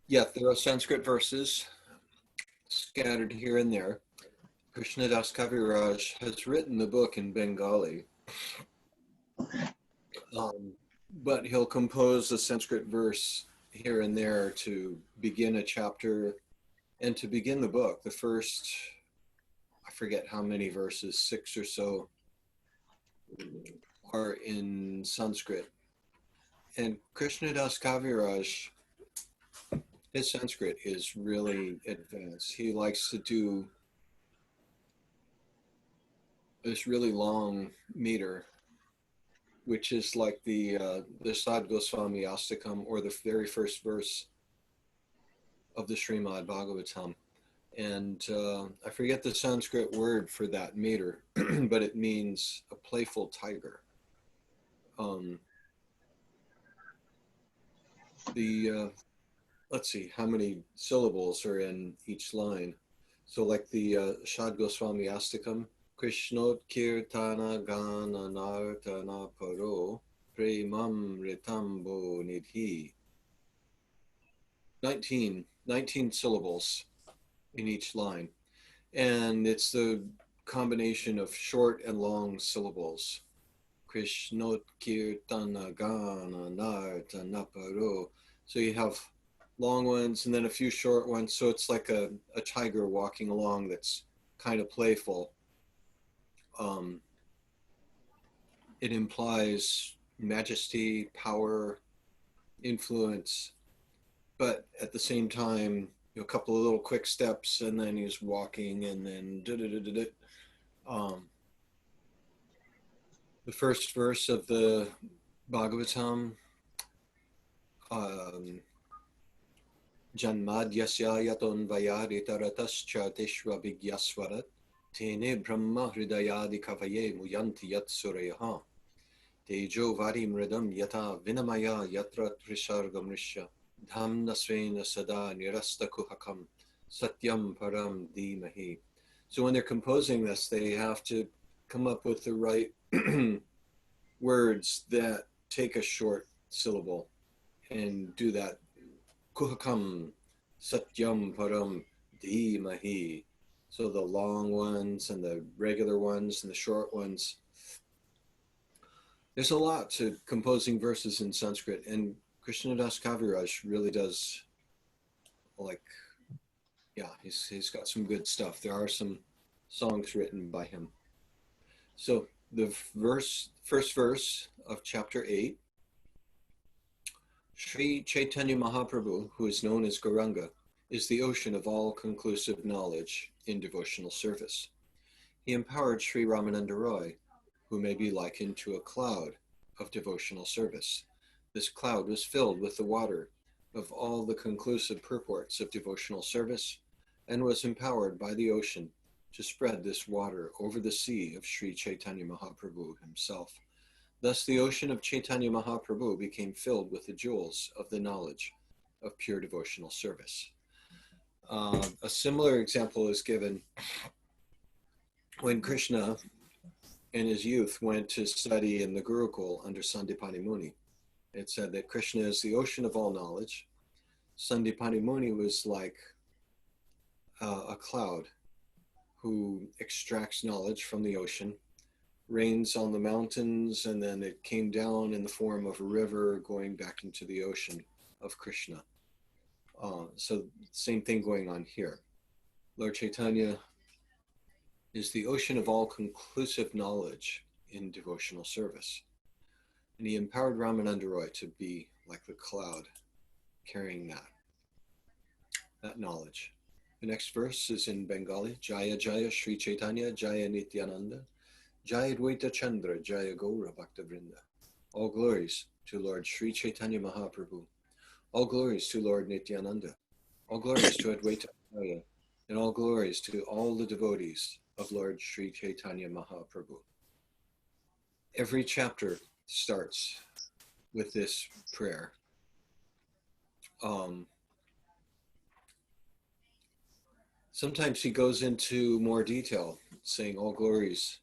Yeah, there are Sanskrit verses scattered here and there. Krishnadas Kaviraj has written the book in Bengali, um, but he'll compose a Sanskrit verse here and there to begin a chapter and to begin the book. The first, I forget how many verses, six or so, are in Sanskrit. And Krishnadas Kaviraj, his Sanskrit is really advanced. He likes to do this really long meter, which is like the Sad Goswami Astakam, or the very first verse of the Srimad Bhagavatam. And I forget the Sanskrit word for that meter, but it means a playful tiger. Um, the Let's see how many syllables are in each line. So, like the Shad Goswami Astakam, Krishnot Kirtana Gana Nartana Paro Premam Ritambo Nidhi. 19 syllables in each line. And it's the combination of short and long syllables. Krishnot Kirtana Gana Nartana Paro. So you have long ones and then a few short ones. So it's like a tiger walking along that's kind of playful. Um, it implies majesty, power, influence, but at the same time, a couple of little quick steps, and then he's walking, and then um, the first verse of the Bhagavatam, um, Janmadyasya yaton vayaditaratascha teshvavigyaswarat tene brahma hridayadi kavaye muyanti yat surayaha tejo varim mridam yata vinamaya yatra trisargamrisha dhamnasvena sada nirasta kuhakam satyam param dhimahi. So when they're composing this, they have to come up with the right words that take a short syllable and do that. Kuhakam satyam param dhimahi. So the long ones and the regular ones and the short ones. There's a lot to composing verses in Sanskrit, and Krishnadas Kaviraj really does, like, yeah, he's got some good stuff. There are some songs written by him. So the first verse of chapter 8, Sri Chaitanya Mahaprabhu, who is known as Gauranga, is the ocean of all conclusive knowledge in devotional service. He empowered Sri Ramananda Roy, who may be likened to a cloud of devotional service. This cloud was filled with the water of all the conclusive purports of devotional service and was empowered by the ocean to spread this water over the sea of Sri Chaitanya Mahaprabhu himself. Thus, the ocean of Chaitanya Mahaprabhu became filled with the jewels of the knowledge of pure devotional service. A similar example is given when Krishna in his youth went to study in the Gurukul under Sandipani Muni. It said that Krishna is the ocean of all knowledge. Sandipani Muni was like a cloud who extracts knowledge from the ocean, rains on the mountains, and then it came down in the form of a river going back into the ocean of Krishna. So same thing going on here. Lord Chaitanya is the ocean of all conclusive knowledge in devotional service. And he empowered Ramananda Roy to be like the cloud carrying that knowledge. The next verse is in Bengali. Jaya Jaya Sri Chaitanya Jaya Nityananda Jaya Dvaita Chandra Jaya Gaura Bhakta Vrinda. All glories to Lord Sri Chaitanya Mahaprabhu. All glories to Lord Nityananda. All glories to Advaita Acharya. And all glories to all the devotees of Lord Sri Chaitanya Mahaprabhu. Every chapter starts with this prayer. Sometimes he goes into more detail, saying all glories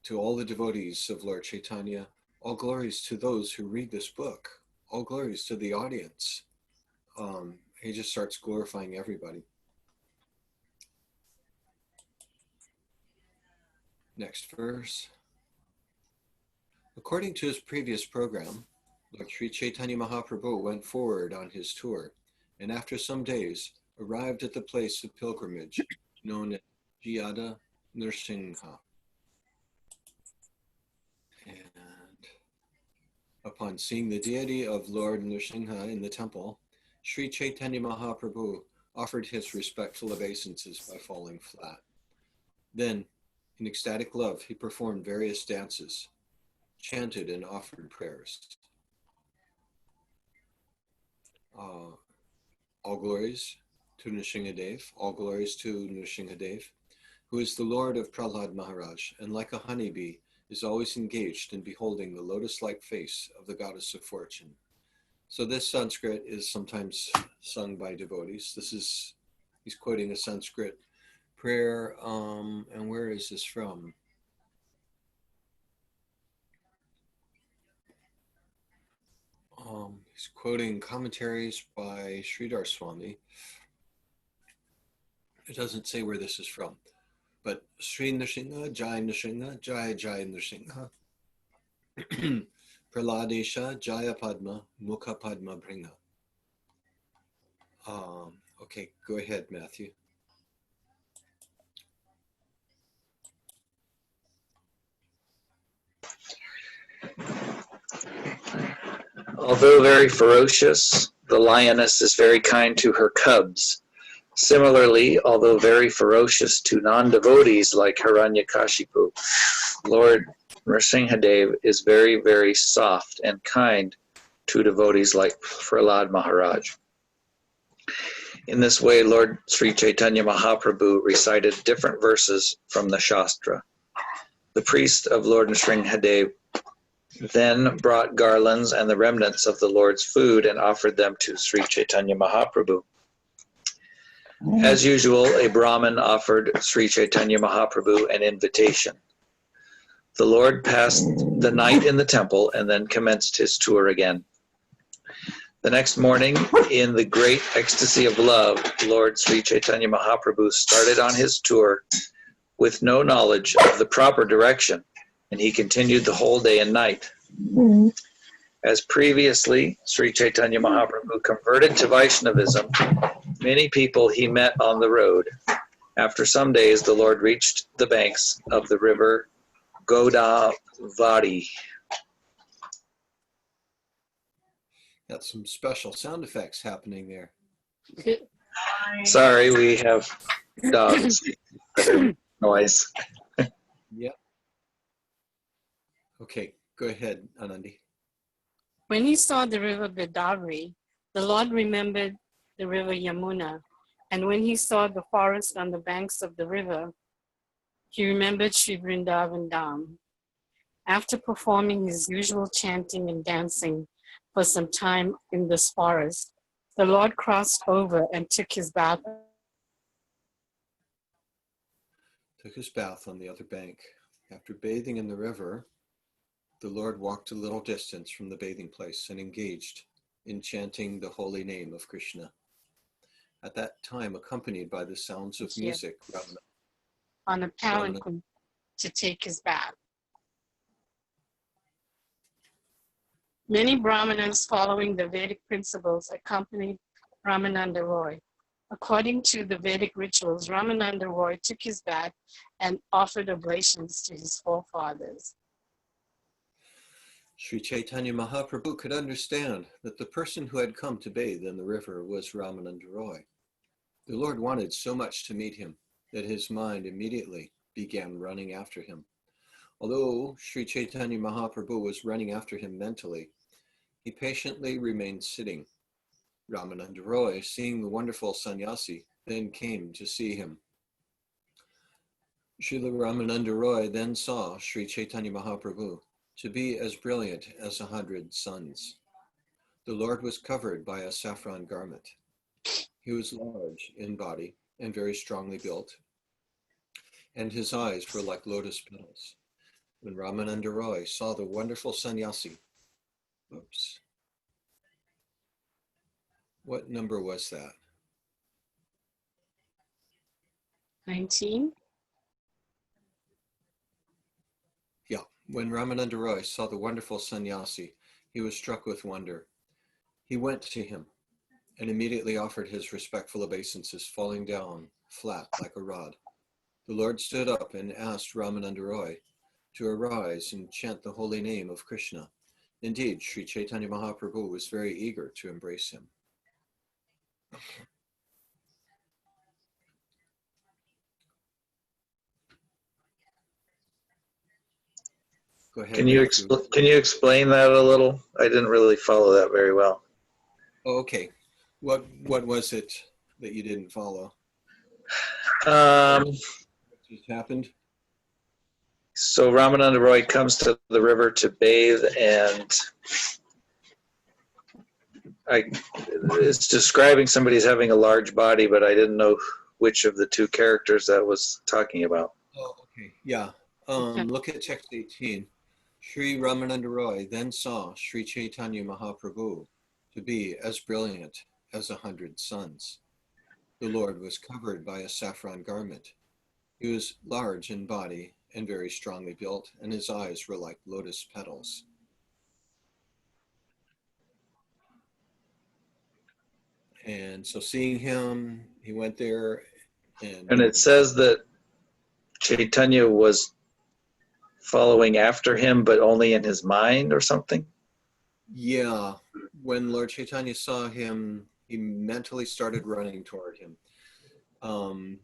to all the devotees of Lord Chaitanya, all glories to those who read this book, all glories to the audience. he just starts glorifying everybody. Next verse. According to his previous program, Lord Sri Caitanya Mahaprabhu went forward on his tour, and after some days arrived at the place of pilgrimage known as Jiyada Nursingha. And upon seeing the deity of Lord Nursingha in the temple, Sri Caitanya Mahaprabhu offered his respectful obeisances by falling flat. Then, in ecstatic love, he performed various dances, chanted and offered prayers. All glories to Nrsimhadev, all glories to Nrsimhadev, who is the Lord of Prahlad Maharaj, and like a honeybee, is always engaged in beholding the lotus-like face of the goddess of fortune. So this Sanskrit is sometimes sung by devotees. He's quoting a Sanskrit prayer, and where is this from? He's quoting commentaries by Sridhar Swami. It doesn't say where this is from, but Sri Nrsimha, Jai Nrsimha, Jai Jai Nrsimha. Praladesha, Jaya Padma, Mukha Padma Bringa. Okay, go ahead, Matthew. Although very ferocious, the lioness is very kind to her cubs. Similarly, although very ferocious to non-devotees like Hiranyakashipu, Lord Nrsimhadev is very, very soft and kind to devotees like Prahlad Maharaj. In this way, Lord Sri Caitanya Mahaprabhu recited different verses from the Shastra. The priest of Lord Nrsimhadev then brought garlands and the remnants of the Lord's food and offered them to Sri Caitanya Mahaprabhu. As usual, a Brahmin offered Sri Caitanya Mahaprabhu an invitation. The Lord passed the night in the temple and then commenced his tour again. The next morning, in the great ecstasy of love, Lord Sri Caitanya Mahaprabhu started on his tour with no knowledge of the proper direction, and he continued the whole day and night. As previously, Sri Caitanya Mahaprabhu converted to Vaishnavism many people he met on the road. After some days, the Lord reached the banks of the river Godavari. Got some special sound effects happening there. Sorry, we have dogs. Noise. Yep. Okay, go ahead, Anandi. When he saw the river Godavari, the Lord remembered the river Yamuna, and when he saw the forest on the banks of the river, he remembered Sri Vrindavan Dham. After performing his usual chanting and dancing for some time in this forest, the Lord crossed over and took his bath. Took his bath on the other bank. After bathing in the river, the Lord walked a little distance from the bathing place and engaged in chanting the holy name of Krishna. At that time, accompanied by the sounds of music, on a palanquin to take his bath. Many Brahmanas following the Vedic principles accompanied Ramananda Roy. According to the Vedic rituals, Ramananda Roy took his bath and offered oblations to his forefathers. Sri Caitanya Mahaprabhu could understand that the person who had come to bathe in the river was Ramananda Roy. The Lord wanted so much to meet him that his mind immediately began running after him. Although Sri Caitanya Mahaprabhu was running after him mentally, he patiently remained sitting. Ramananda Roy, seeing the wonderful sannyasi, then came to see him. Srila Ramananda Roy then saw Sri Caitanya Mahaprabhu to be as brilliant as 100 suns. The Lord was covered by a saffron garment. He was large in body and very strongly built, and his eyes were like lotus petals. When Ramananda Roy saw the wonderful sannyasi, What number was that? 19. Yeah. When Ramananda Roy saw the wonderful sannyasi, he was struck with wonder. He went to him and immediately offered his respectful obeisances, falling down flat like a rod. The Lord stood up and asked Ramananda Roy to arise and chant the holy name of Krishna. Indeed, Sri Chaitanya Mahaprabhu was very eager to embrace him. Go ahead, Can you Matthew. can you explain that a little? I didn't really follow that very well. Oh, okay. What was it that you didn't follow? Um, What just happened? so Ramananda Roy comes to the river to bathe, and it's describing somebody's having a large body, but I didn't know which of the two characters that was talking about. Oh, okay. Yeah. Okay. Look at text 18. Sri Ramananda Roy then saw Sri Chaitanya Mahaprabhu to be as brilliant as 100 suns. The Lord was covered by a saffron garment. He was large in body and very strongly built, and his eyes were like lotus petals. And so seeing him, he went there And it says that Chaitanya was following after him, but only in his mind or something. yeah, when Lord Chaitanya saw him, he mentally started running toward him.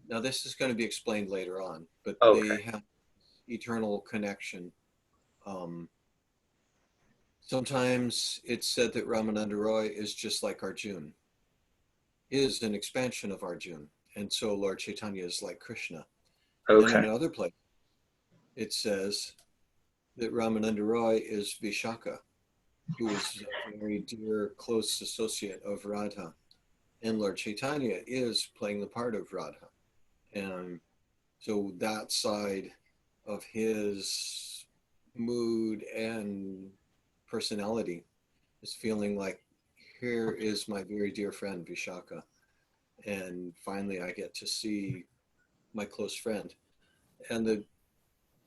Now, this is going to be explained later on, but Okay. they have eternal connection. Um, Sometimes it's said that Ramananda Roy is just like Arjun, is an expansion of Arjun, and so Lord Chaitanya is like Krishna. And in Okay. another place, it says that Ramananda Roy is Vishaka, who is a very dear, close associate of Radha. And Lord Chaitanya is playing the part of Radha. And so that side of his mood and personality is feeling like, here is my very dear friend Vishaka. And finally, I get to see my close friend. And the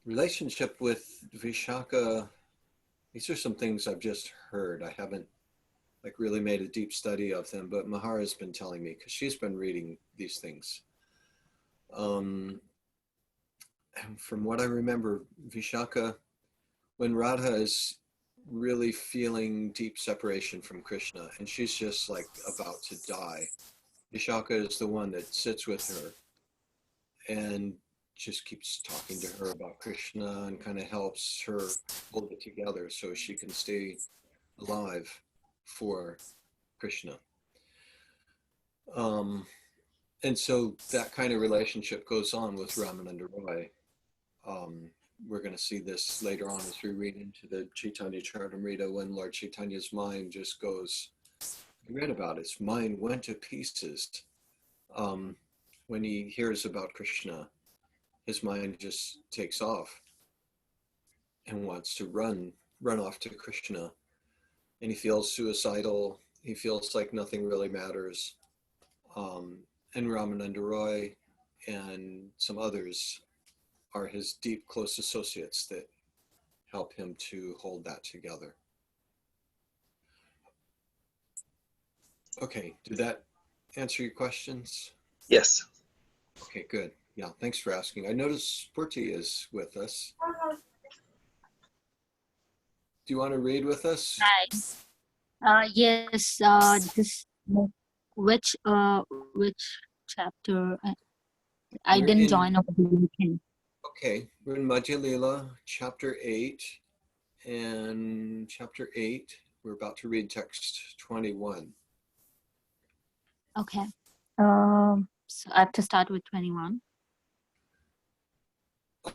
relationship with Vishaka, these are some things I've just heard. I haven't like really made a deep study of them, but Mahara's been telling me because she's been reading these things. And from what I remember, Vishaka, when Radha is really feeling deep separation from Krishna and she's just like about to die, Vishaka is the one that sits with her and just keeps talking to her about Krishna and kind of helps her hold it together so she can stay alive for Krishna. Um, and so that kind of relationship goes on with Ramananda Roy. Um, we're going to see this later on as we read into the Caitanya Charitamrita when Lord Chaitanya's mind just goes, I read about it, his mind went to pieces. When he hears about Krishna, his mind just takes off and wants to run off to Krishna. And he feels suicidal. He feels like nothing really matters. Um, and Ramananda Roy and some others are his deep, close associates that help him to hold that together. Okay, did that answer your questions? Yes. Okay, good. Yeah, thanks for asking. I noticed Spurti is with us. Do you want to read with us? Yes, this which chapter? I We're didn't in, join over the weekend. okay, we're in Madhya Lila, chapter 8. And chapter 8, we're about to read text 21. Okay. So I have to start with 21.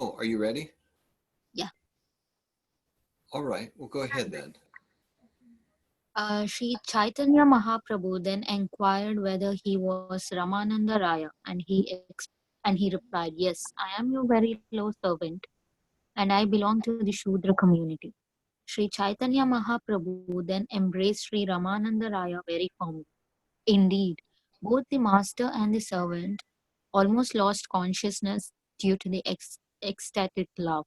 Oh, are you ready? Yeah. All right, well, go ahead then. Sri Chaitanya Mahaprabhu then inquired whether he was Ramananda Raya, and he replied, "Yes, I am your very low servant, and I belong to the Shudra community." Sri Chaitanya Mahaprabhu then embraced Sri Ramananda Raya very firmly. Indeed, both the master and the servant almost lost consciousness due to the ecstatic love.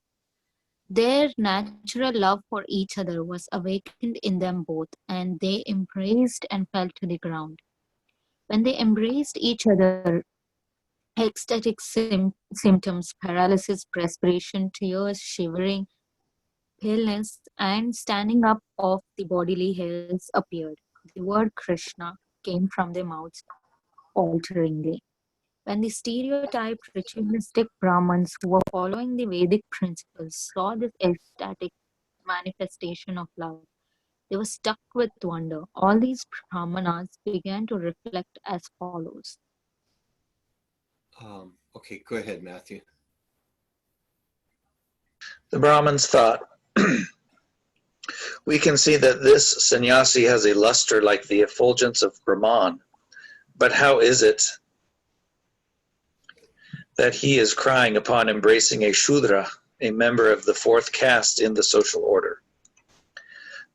Their natural love for each other was awakened in them both, and they embraced and fell to the ground. When they embraced each other, ecstatic symptoms, paralysis, perspiration, tears, shivering, paleness, and standing up of the bodily hairs appeared. The word Krishna came from their mouths alteringly. When the stereotyped ritualistic Brahmins who were following the Vedic principles saw this ecstatic manifestation of love, they were struck with wonder. All these Brahmanas began to reflect as follows. Okay, go ahead, Matthew. The Brahmins thought, we can see that this sannyasi has a luster like the effulgence of Brahman, but how is it that he is crying upon embracing a Shudra, a member of the fourth caste in the social order?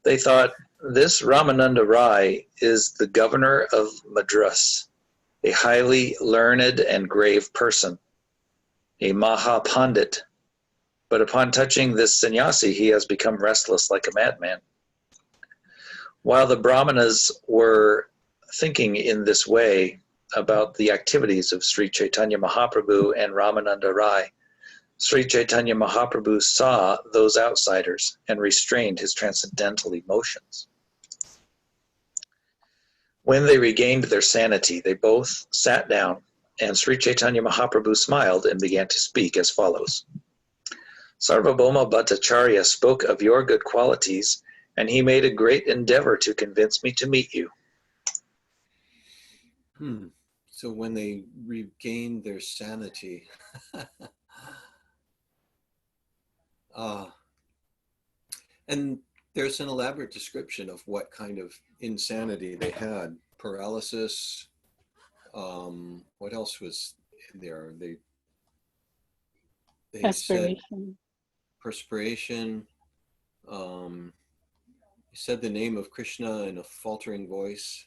They thought, this Ramananda Rai is the governor of Madras, a highly learned and grave person, a Mahapandit, but upon touching this sannyasi, he has become restless like a madman. While the Brahmanas were thinking in this way about the activities of Sri Caitanya Mahaprabhu and Ramananda Rai, Sri Chaitanya Mahaprabhu saw those outsiders and restrained his transcendental emotions. When they regained their sanity, they both sat down, and Sri Chaitanya Mahaprabhu smiled and began to speak as follows. Sarvabhauma Bhattacharya spoke of your good qualities, and he made a great endeavor to convince me to meet you. So when they regained their sanity, and there's an elaborate description of what kind of insanity they had. Paralysis. What else was in there? They said perspiration. He said the name of Krishna in a faltering voice.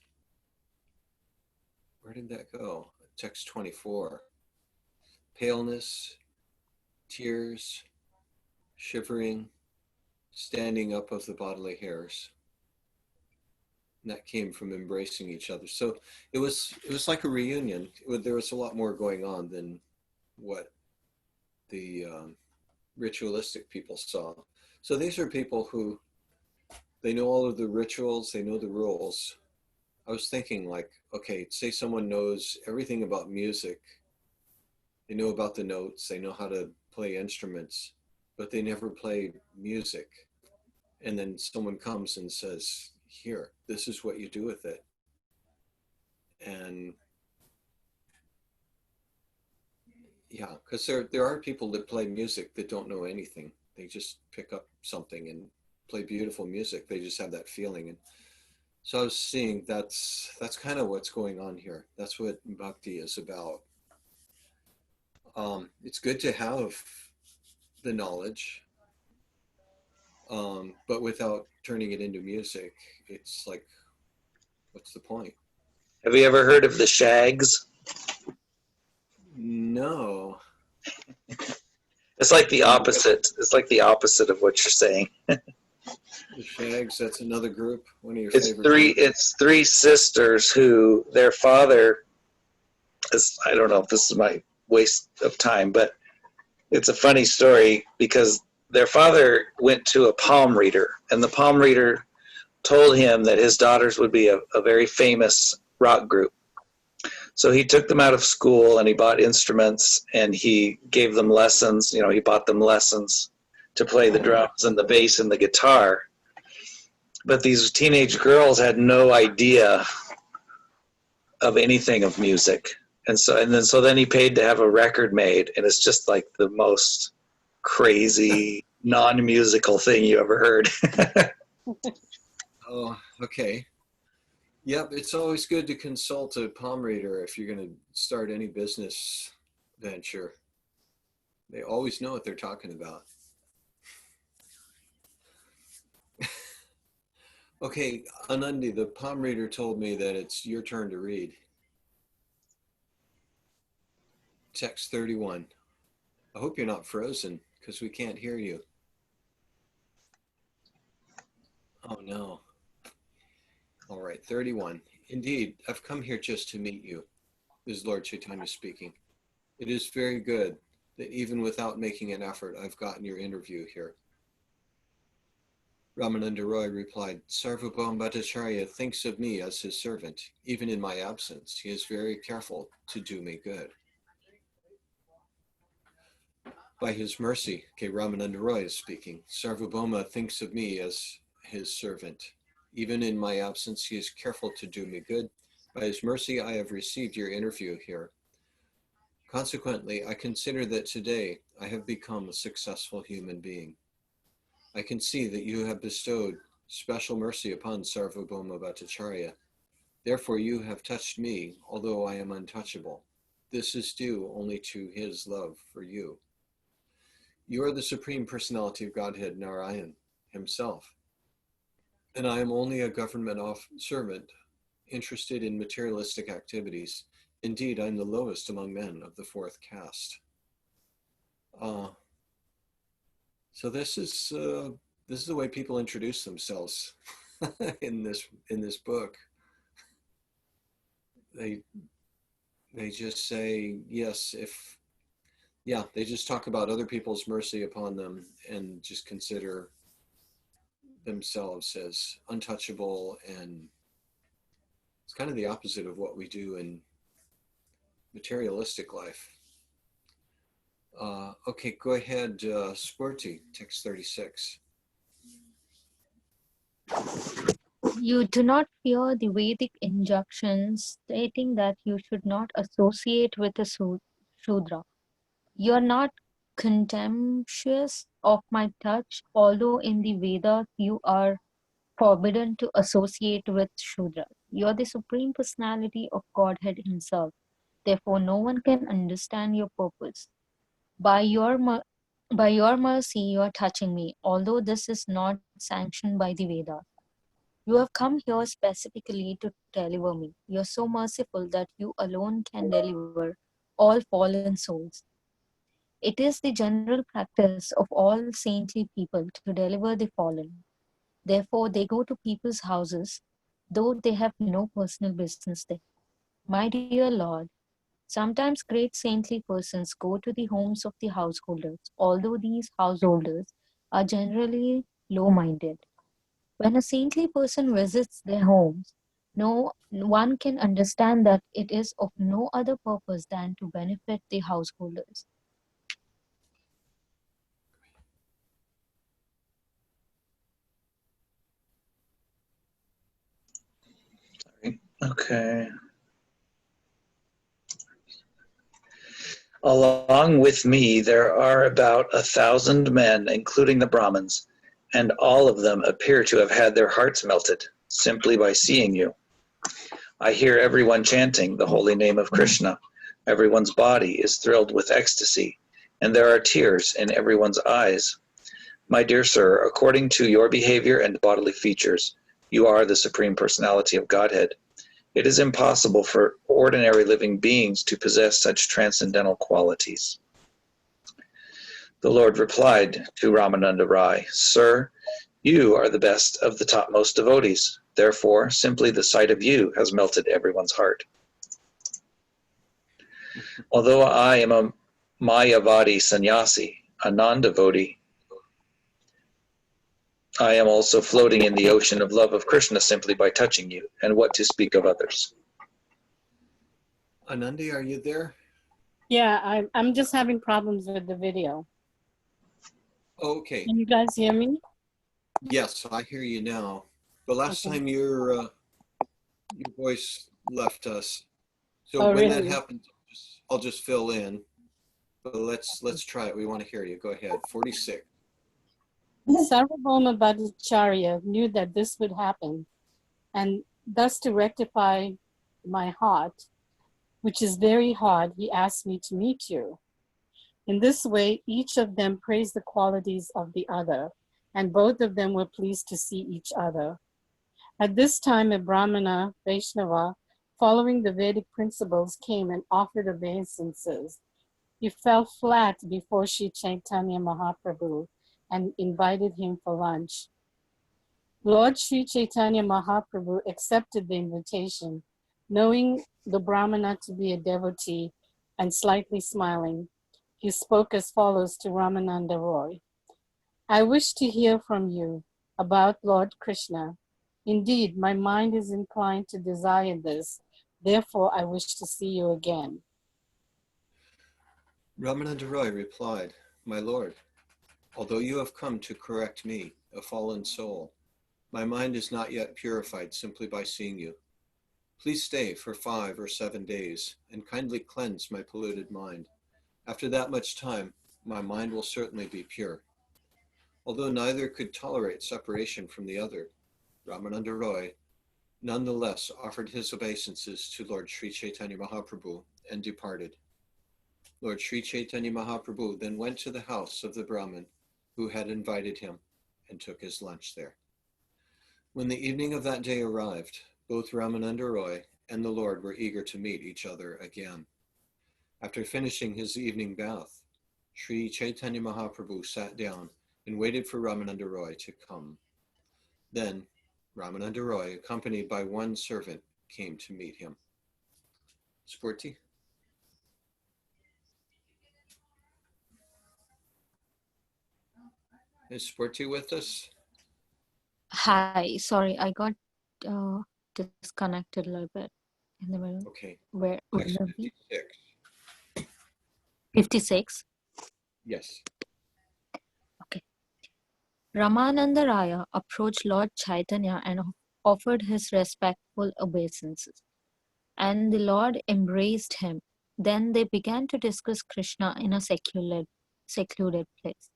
Where did that go? Text 24. Paleness, tears, shivering, standing up of the bodily hairs. And that came from embracing each other. So it was like a reunion. There was a lot more going on than what the ritualistic people saw. So these are people who, they know all of the rituals, they know the rules. I was thinking like, okay, say someone knows everything about music. They know about the notes, they know how to play instruments, but they never play music. And then someone comes and says, here, this is what you do with it. And yeah, because there are people that play music that don't know anything. They just pick up something and play beautiful music. They just have that feeling. And so I was seeing that's kind of what's going on here. That's what bhakti is about. It's good to have the knowledge, but without turning it into music, it's like, what's the point? Have you ever heard of the Shags? No. It's like the opposite. It's like the opposite of what you're saying. The Shags, that's another group, one of your favorite groups. It's three sisters who their father is, I don't know if this is my waste of time, but it's a funny story because their father went to a palm reader, and the palm reader told him that his daughters would be a very famous rock group. So he took them out of school and he bought instruments and he gave them lessons. You know, he bought them lessons to play the drums and the bass and the guitar. But these teenage girls had no idea of anything of music. And so then he paid to have a record made, and it's just like the most crazy non-musical thing you ever heard. Oh, okay. Yep, it's always good to consult a palm reader if you're going to start any business venture. They always know what they're talking about. Okay, Anandi, the palm reader told me that it's your turn to read. Text 31. I hope you're not frozen because we can't hear you. Oh no. All right, 31. Indeed, I've come here just to meet you. This is Lord Caitanya speaking. It is very good that even without making an effort, I've gotten your interview here. Ramananda Roy replied, Sarvabhaum Bhattacharya thinks of me as his servant. Even in my absence, he is very careful to do me good. By his mercy, Ramananda Roy is speaking, Sarvabhauma thinks of me as his servant. Even in my absence, he is careful to do me good. By his mercy, I have received your interview here. Consequently, I consider that today I have become a successful human being. I can see that you have bestowed special mercy upon Sarvabhauma Bhattacharya. Therefore, you have touched me, although I am untouchable. This is due only to his love for you. You are the Supreme Personality of Godhead, Narayan himself, and I am only a government servant interested in materialistic activities. Indeed, I'm the lowest among men of the fourth caste. So this is the way people introduce themselves in this book. They just say yes if they just talk about other people's mercy upon them and just consider themselves as untouchable, and it's kind of the opposite of what we do in materialistic life. Okay, go ahead, Sporty, text 36. You do not fear the Vedic injunctions stating that you should not associate with a Shudra. You are not contemptuous of my touch, although in the Vedas you are forbidden to associate with Shudra. You are the Supreme Personality of Godhead Himself. Therefore, no one can understand your purpose. By your, by your mercy, you are touching me, although this is not sanctioned by the Vedas. You have come here specifically to deliver me. You are so merciful that you alone can deliver all fallen souls. It is the general practice of all saintly people to deliver the fallen. Therefore, they go to people's houses, though they have no personal business there. My dear Lord, sometimes great saintly persons go to the homes of the householders, although these householders are generally low minded. When a saintly person visits their homes, no one can understand that it is of no other purpose than to benefit the householders. Okay. Along with me, there are about 1,000 men, including the Brahmins, and all of them appear to have had their hearts melted simply by seeing you. I hear everyone chanting the holy name of Krishna. Everyone's body is thrilled with ecstasy, and there are tears in everyone's eyes. My dear sir, according to your behavior and bodily features, you are the Supreme Personality of Godhead. It is impossible for ordinary living beings to possess such transcendental qualities. The Lord replied to Ramananda Rai, Sir, you are the best of the topmost devotees. Therefore, simply the sight of you has melted everyone's heart. Although I am a Mayavadi sannyasi, a non-devotee, I am also floating in the ocean of love of Krishna simply by touching you, and what to speak of others. Anandi, are you there? Yeah, I'm just having problems with the video. Okay. Can you guys hear me? Yes, I hear you now. The last Okay. time your voice left us. So Oh, when that really? happens, I'll just fill in. But let's try it. We want to hear you. Go ahead. 46. Sarvabhauma Bhattacharya knew that this would happen, and thus to rectify my heart, which is very hard, he asked me to meet you. In this way, each of them praised the qualities of the other, and both of them were pleased to see each other. At this time, a Brahmana, Vaishnava, following the Vedic principles, came and offered obeisances. He fell flat before Sri Chaitanya Mahaprabhu and invited him for lunch. Lord Sri Chaitanya Mahaprabhu accepted the invitation, knowing the Brahmana to be a devotee and slightly smiling. He spoke as follows to Ramananda Roy. I wish to hear from you about Lord Krishna. Indeed, my mind is inclined to desire this. Therefore, I wish to see you again. Ramananda Roy replied, My lord, although you have come to correct me, a fallen soul, my mind is not yet purified simply by seeing you. Please stay for 5 or 7 days and kindly cleanse my polluted mind. After that much time, my mind will certainly be pure. Although neither could tolerate separation from the other, Ramananda Roy nonetheless offered his obeisances to Lord Sri Chaitanya Mahaprabhu and departed. Lord Sri Chaitanya Mahaprabhu then went to the house of the Brahmin who had invited him and took his lunch there. When the evening of that day arrived, both Ramananda Roy and the Lord were eager to meet each other again. After finishing his evening bath, Sri Chaitanya Mahaprabhu sat down and waited for Ramananda Roy to come. Then Ramananda Roy, accompanied by one servant, came to meet him. Spurti? Is Spurti with us? Hi, sorry, I got uh, disconnected a little bit in the middle. Okay. Where Text are we? 56. 56. Yes. Okay. Ramananda Raya approached Lord Chaitanya and offered his respectful obeisances, and the Lord embraced him. Then they began to discuss Krishna in a secluded place.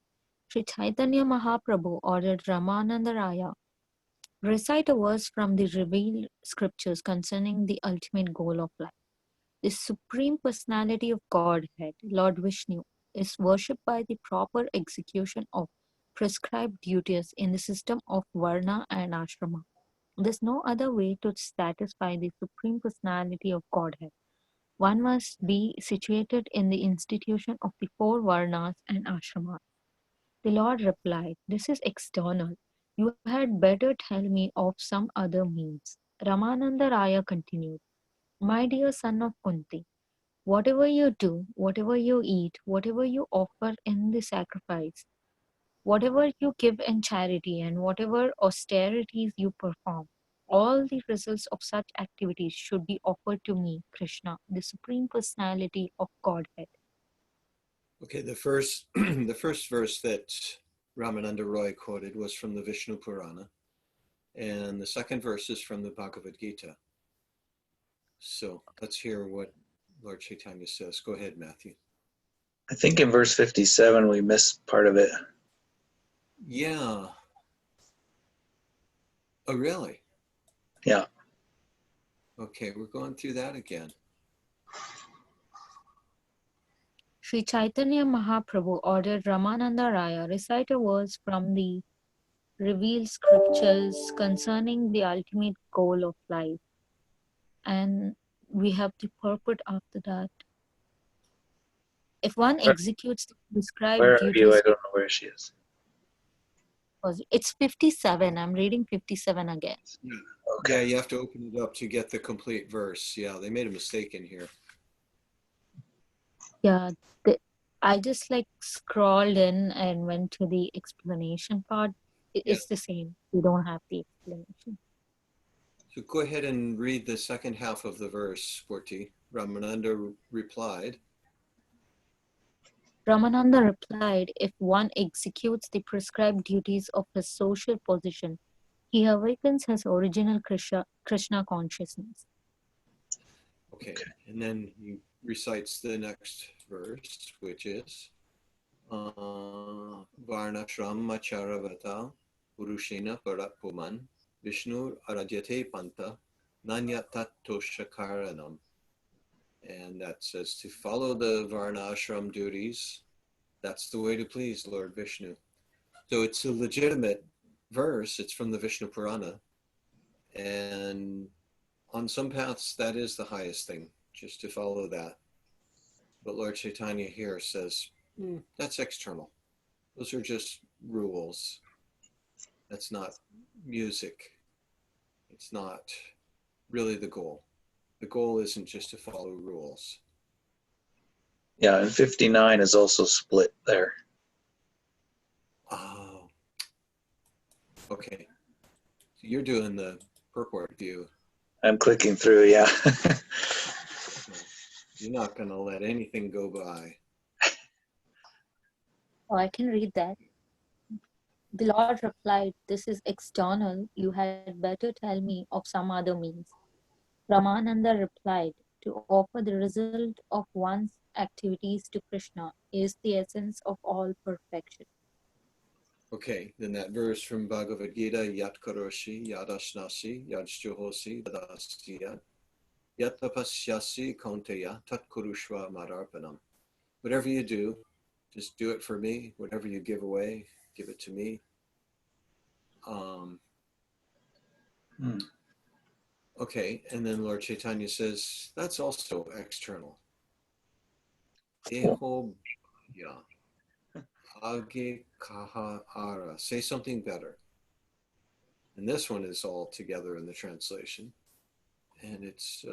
Sri Chaitanya Mahaprabhu ordered Ramananda Raya recite a verse from the revealed scriptures concerning the ultimate goal of life. The Supreme Personality of Godhead, Lord Vishnu, is worshipped by the proper execution of prescribed duties in the system of Varna and Ashrama. There is no other way to satisfy the Supreme Personality of Godhead. One must be situated in the institution of the four Varnas and Ashramas. The Lord replied, This is external. You had better tell me of some other means. Ramananda Raya continued, My dear son of Kunti, whatever you do, whatever you eat, whatever you offer in the sacrifice, whatever you give in charity, and whatever austerities you perform, all the results of such activities should be offered to me, Krishna, the Supreme Personality of Godhead. Okay, the first the first verse that Ramananda Roy quoted was from the Vishnu Purana, and the second verse is from the Bhagavad Gita. So let's hear what Lord Chaitanya says. Go ahead, Matthew. I think in verse 57 we missed part of it. Yeah. Oh, really? Yeah. Okay, we're going through that again. Sri Chaitanya Mahaprabhu ordered Ramananda Raya recite a verse from the revealed scriptures concerning the ultimate goal of life. And we have the purport after that. If one executes the prescribed Where are you? I duties, don't know where she is. it's 57. I'm reading 57 again. Yeah. Okay. Yeah, you have to open it up to get the complete verse. Yeah, they made a mistake in here. Yeah, I just like scrolled in and went to the explanation part. Yeah. It's the same. We don't have the explanation. So go ahead and read the second half of the verse, Sporty. Ramananda replied, Ramananda replied, if one executes the prescribed duties of his social position, he awakens his original Krishna consciousness. okay, and then he recites the next verse, which is Varnashram Macharavata Purushena Parapuman Vishnu Aradyate Panta Nanyatattosha. And that says to follow the Varnashram duties. That's the way to please Lord Vishnu. So it's a legitimate verse. It's from the Vishnu Purana. And on some paths, that is the highest thing, just to follow that. But Lord Chaitanya here says, that's external. Those are just rules. That's not music. It's not really the goal. The goal isn't just to follow rules. Yeah, and 59 is also split there. Oh, okay. So you're doing the purport view. I'm clicking through, yeah. You're not going to let anything go by. Oh, I can read that. The Lord replied, "This is external. You had better tell me of some other means." Ramananda replied, "To offer the result of one's activities to Krishna is the essence of all perfection." Okay, then that verse from Bhagavad Gita, Yat Karoshi, Yad Ashnasi, Yad Shtuhosi, Tadasya, Yat Tapasyasi, Konteya, Tat Kurushva Madarpanam. Whatever you do, just do it for me. Whatever you give away, give it to me. Okay, and then Lord Chaitanya says, that's also external. Eho ya age kaha ara. Say something better. And this one is all together in the translation. And it's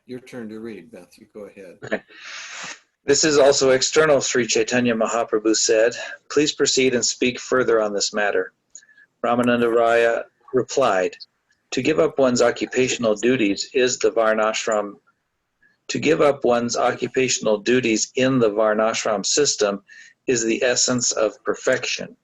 your turn to read, Matthew. Go ahead. Okay. This is also external, Sri Chaitanya Mahaprabhu said. Please proceed and speak further on this matter. Ramananda Raya replied, to give up one's occupational duties is the varnashram. To give up one's occupational duties in the varnashram system is the essence of perfection.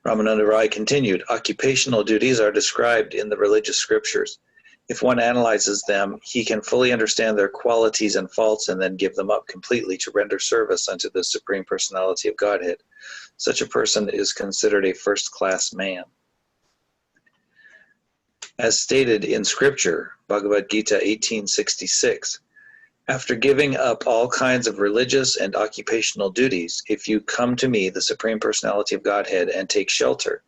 Ramananda Raya continued, occupational duties are described in the religious scriptures. If one analyzes them, he can fully understand their qualities and faults and then give them up completely to render service unto the Supreme Personality of Godhead. Such a person is considered a first-class man. As stated in Scripture, Bhagavad Gita 18:66, after giving up all kinds of religious and occupational duties, if you come to me, the Supreme Personality of Godhead, and take shelter,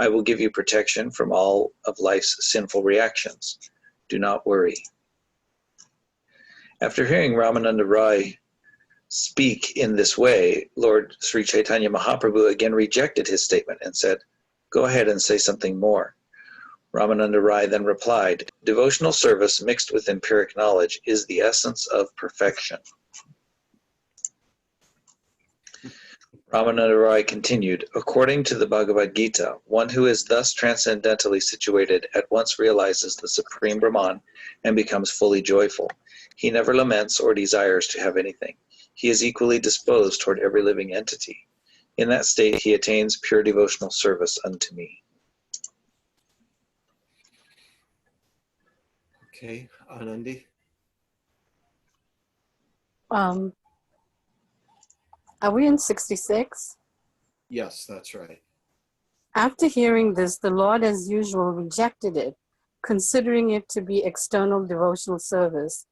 I will give you protection from all of life's sinful reactions. Do not worry. After hearing Ramananda Rai speak in this way, Lord Sri Chaitanya Mahaprabhu again rejected his statement and said, go ahead and say something more. Ramananda Rai then replied, devotional service mixed with empiric knowledge is the essence of perfection. Ramananda Rai continued, according to the Bhagavad Gita, one who is thus transcendentally situated at once realizes the Supreme Brahman and becomes fully joyful. He never laments or desires to have anything. He is equally disposed toward every living entity. In that state, he attains pure devotional service unto me. Okay, Anandi. Are we in 66? Yes, that's right. After hearing this, the Lord, as usual, rejected it, considering it to be external devotional service.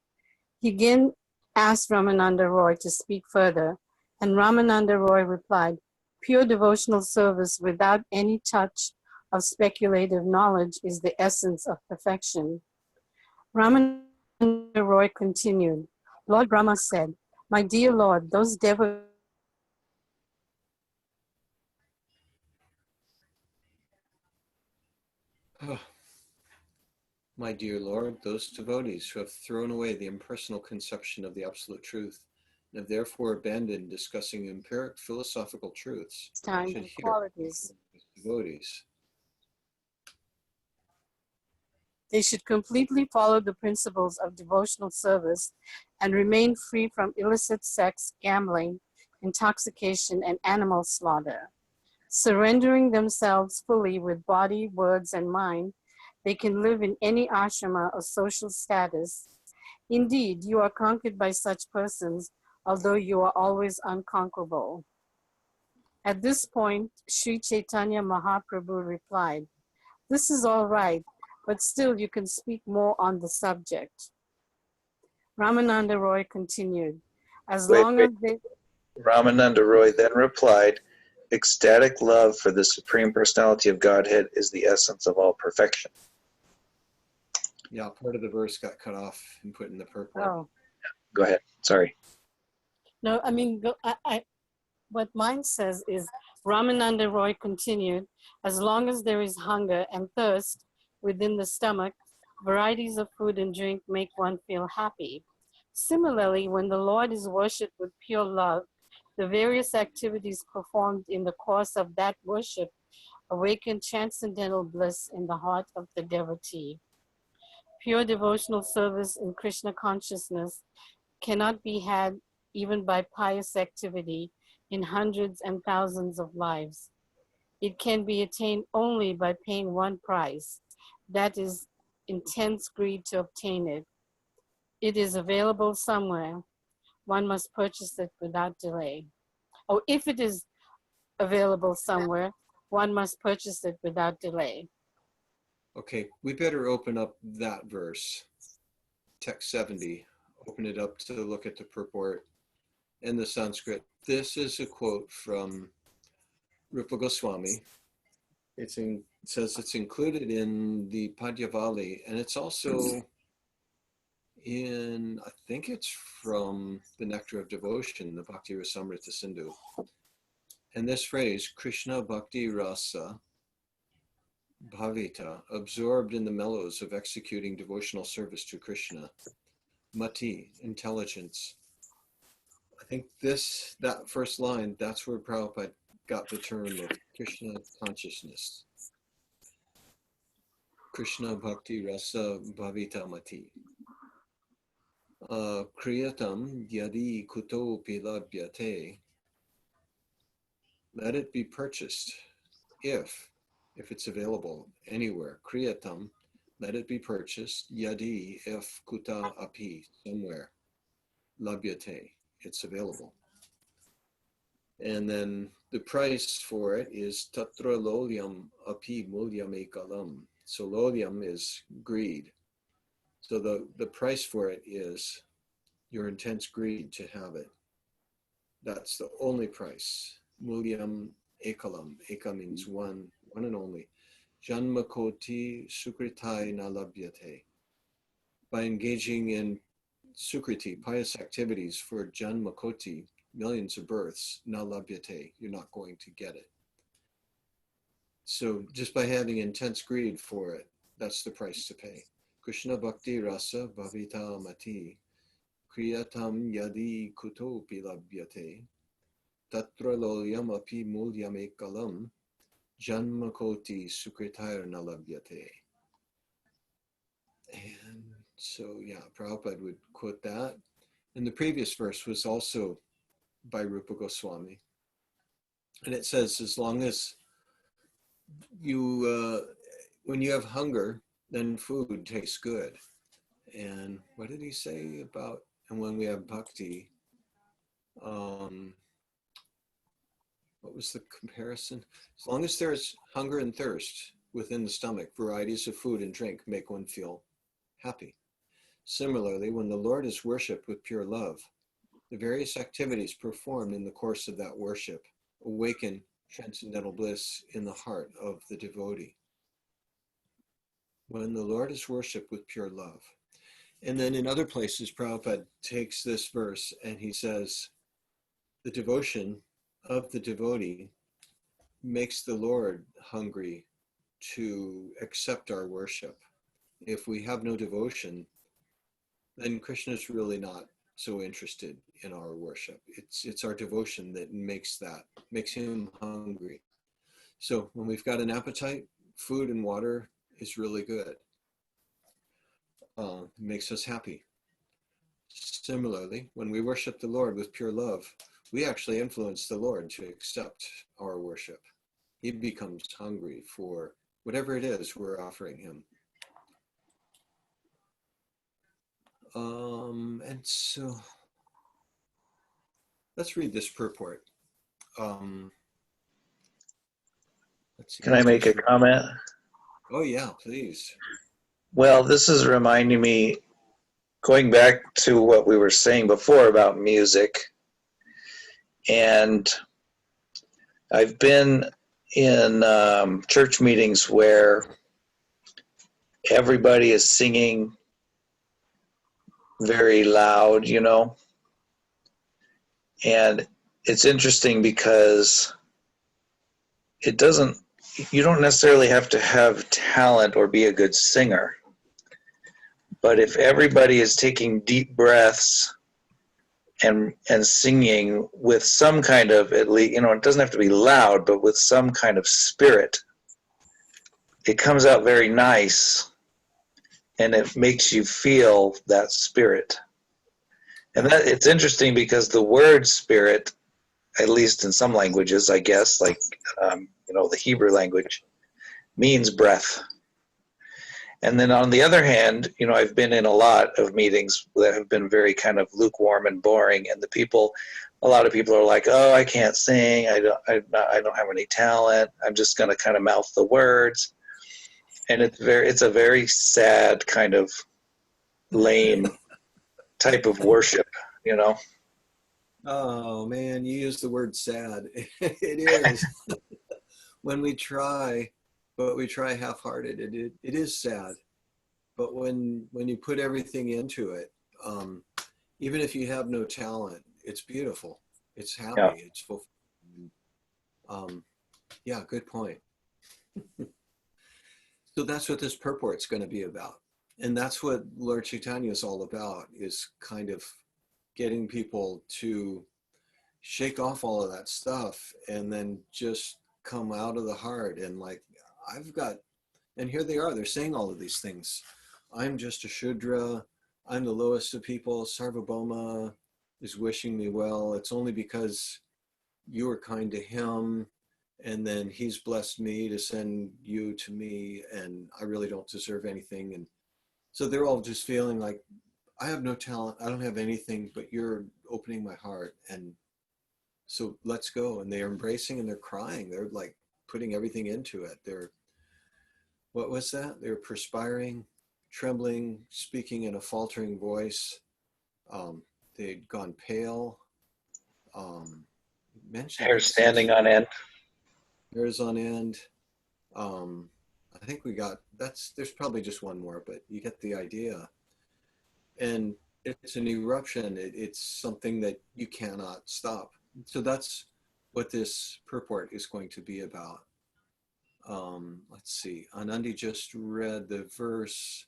He again asked Ramananda Roy to speak further, and Ramananda Roy replied, pure devotional service without any touch of speculative knowledge is the essence of perfection. Ramananda Roy continued, Lord Brahma said, my dear Lord, those devotees My dear Lord, those devotees who have thrown away the impersonal conception of the absolute truth and have therefore abandoned discussing empiric philosophical truths time should and hear qualities. devotees. They should completely follow the principles of devotional service and remain free from illicit sex, gambling, intoxication, and animal slaughter. Surrendering themselves fully with body, words, and mind, they can live in any ashrama or social status. Indeed, you are conquered by such persons, although you are always unconquerable. At this point, Sri Chaitanya Mahaprabhu replied, this is all right, but still you can speak more on the subject. Ramananda Roy continued, as long as they... Ramananda Roy then replied, ecstatic love for the Supreme Personality of Godhead is the essence of all perfection. Yeah, part of the verse got cut off and put in the purport. Oh, Go ahead. Sorry. no, I mean, what mine says is Ramananda Roy continued, as long as there is hunger and thirst within the stomach, varieties of food and drink make one feel happy. Similarly, when the Lord is worshipped with pure love, the various activities performed in the course of that worship awaken transcendental bliss in the heart of the devotee. Pure devotional service in Krishna consciousness cannot be had even by pious activity in hundreds and thousands of lives. It can be attained only by paying one price, that is, intense greed to obtain it. It is available somewhere. One must purchase it without delay. Oh, if it is available somewhere, one must purchase it without delay. Okay, we better open up that verse, text 70. Open it up to look at the purport and the Sanskrit. This is a quote from Rupa Goswami. It says it's included in the Padyavali, and it's also I think it's from the Nectar of Devotion, the Bhakti Rasamrita Sindhu. And this phrase, Krishna Bhakti Rasa Bhavita, absorbed in the mellows of executing devotional service to Krishna. Mati, intelligence. I think that first line, that's where Prabhupada got the term of Krishna consciousness. Krishna Bhakti Rasa Bhavita Mati. Kriyatam yadi kuto pilabhyate. Let it be purchased if it's available anywhere. Kriyatam, let it be purchased. Yadi, if kuta api, somewhere. Labhyate, it's available. And then the price for it is tatra lolyam api mulyam ekalam. So lolyam is greed. So the price for it is your intense greed to have it. That's the only price. Mulyam ekalam. Eka means one and only. Janmakoti sukritai nalabhyate. By engaging in sukriti, pious activities for janmakoti, millions of births, nalabhyate, you're not going to get it. So just by having intense greed for it, that's the price to pay. Krishna Bhakti Rasa Bhavita Mati Kriyatam Yadi Kutopi Labhyate Tatra Lolyam Api Mulyam Ekalam Janmakoti Sukritayar Nalabhyate. And so, yeah, Prabhupada would quote that. And the previous verse was also by Rupa Goswami. And it says, as long as when you have hunger, then food tastes good. And what did he say about, and when we have bhakti, what was the comparison? As long as there's hunger and thirst within the stomach, varieties of food and drink make one feel happy. Similarly, when the Lord is worshipped with pure love, the various activities performed in the course of that worship awaken transcendental bliss in the heart of the devotee. When the Lord is worshipped with pure love. And then in other places, Prabhupada takes this verse and he says, the devotion of the devotee makes the Lord hungry to accept our worship. If we have no devotion, then Krishna is really not so interested in our worship. It's our devotion that makes him hungry. So when we've got an appetite, food and water is really good. Makes us happy. Similarly, when we worship the Lord with pure love, we actually influence the Lord to accept our worship. He becomes hungry for whatever it is we're offering him. And so let's read this purport. Let's see. Can I make a comment? Oh yeah, please. Well, this is reminding me, going back to what we were saying before about music, and I've been in church meetings where everybody is singing very loud, you know, and it's interesting because it doesn't, you don't necessarily have to have talent or be a good singer, but if everybody is taking deep breaths and singing with some kind of, at least, you know, it doesn't have to be loud, but with some kind of spirit, it comes out very nice, and it makes you feel that spirit. And that it's interesting because the word spirit, at least in some languages, I guess, like you know, the Hebrew language, means breath. And then on the other hand, you know, I've been in a lot of meetings that have been very kind of lukewarm and boring, and a lot of people are like, "Oh, I can't sing. I don't have any talent. I'm just going to kind of mouth the words." And it's a very sad kind of lame type of worship, you know. Oh man, you use the word sad. It is. When we try, but we try half-hearted, it is sad. But when you put everything into it, even if you have no talent, it's beautiful. It's Yeah. happy. It's fulfilling. Yeah, good point. So that's what this purport's going to be about. And that's what Lord Chaitanya is all about, is kind of getting people to shake off all of that stuff and then just come out of the heart and like, I've got, and here they are, they're saying all of these things. I'm just a Shudra. I'm the lowest of people. Sarvabhauma is wishing me well. It's only because you were kind to him, and then he's blessed me to send you to me, and I really don't deserve anything. And so they're all just feeling like, I have no talent, I don't have anything, but you're opening my heart, and so let's go. And they're embracing and they're crying. They're like putting everything into it. They're, what was that? They were perspiring, trembling, speaking in a faltering voice. They'd gone pale. Mentioned Hair standing on end. hairs on end. I think we got, there's probably just one more, but you get the idea. And it's an eruption. It's something that you cannot stop. So that's what this purport is going to be about. Let's see. Anandi just read the verse,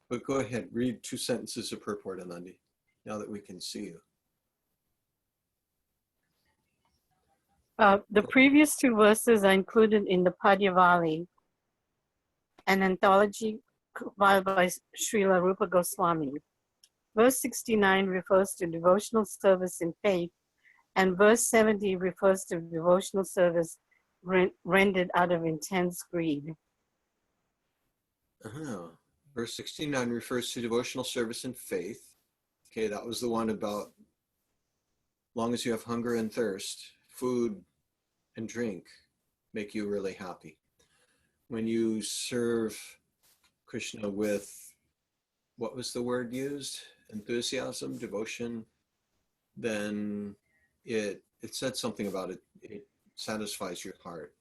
but go ahead, read 2 sentences of purport, Anandi, now that we can see you. The previous 2 verses are included in the Padyavali, an anthology compiled by Srila Rupa Goswami. Verse 69 refers to devotional service in faith, and verse 70 refers to devotional service rendered out of intense greed. Verse 69 refers to devotional service in faith. Okay, that was the one about long as you have hunger and thirst, food and drink make you really happy. When you serve Krishna with, what was the word used? Enthusiasm, devotion, then it said something about it. It satisfies your heart.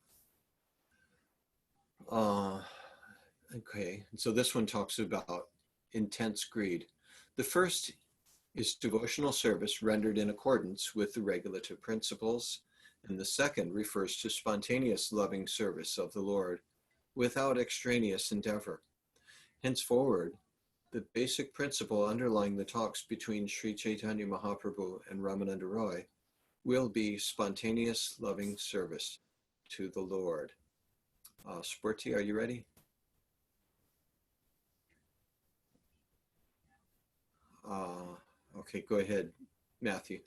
Okay, so this one talks about intense greed. The first is devotional service rendered in accordance with the regulative principles, and the second refers to spontaneous loving service of the Lord without extraneous endeavor. Henceforward, the basic principle underlying the talks between Sri Chaitanya Mahaprabhu and Ramananda Roy will be spontaneous loving service to the Lord. Spurti, are you ready? Okay, go ahead, Matthew.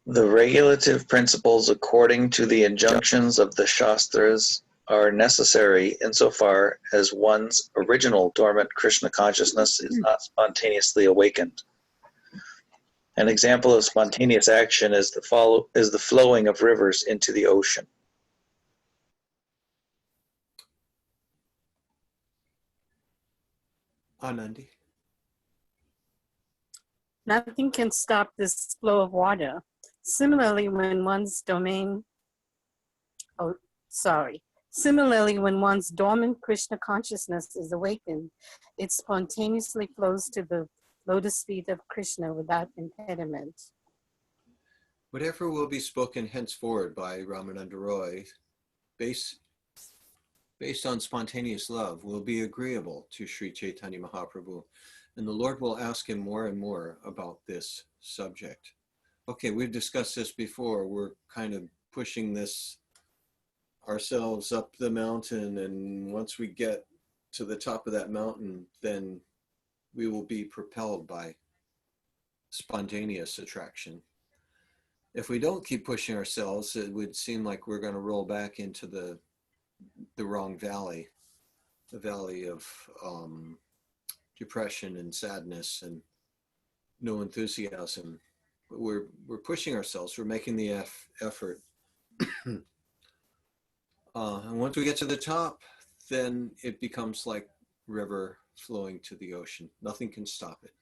The regulative principles according to the injunctions of the Shastras are necessary insofar as one's original dormant Krishna consciousness is not spontaneously awakened. An example of spontaneous action is the flowing of rivers into the ocean. Anandi. Nothing can stop this flow of water. Similarly, when one's domain Oh, sorry. Similarly, when one's dormant Krishna consciousness is awakened, it spontaneously flows to the lotus feet of Krishna without impediment. Whatever will be spoken henceforward by Ramananda Roy, based on spontaneous love, will be agreeable to Sri Caitanya Mahaprabhu, and the Lord will ask him more and more about this subject. Okay, we've discussed this before. We're kind of pushing this ourselves up the mountain, and once we get to the top of that mountain, then we will be propelled by spontaneous attraction. If we don't keep pushing ourselves, it would seem like we're going to roll back into the wrong valley, the valley of depression and sadness and no enthusiasm. But we're pushing ourselves. We're making the effort. And once we get to the top, then it becomes like river flowing to the ocean. Nothing can stop it.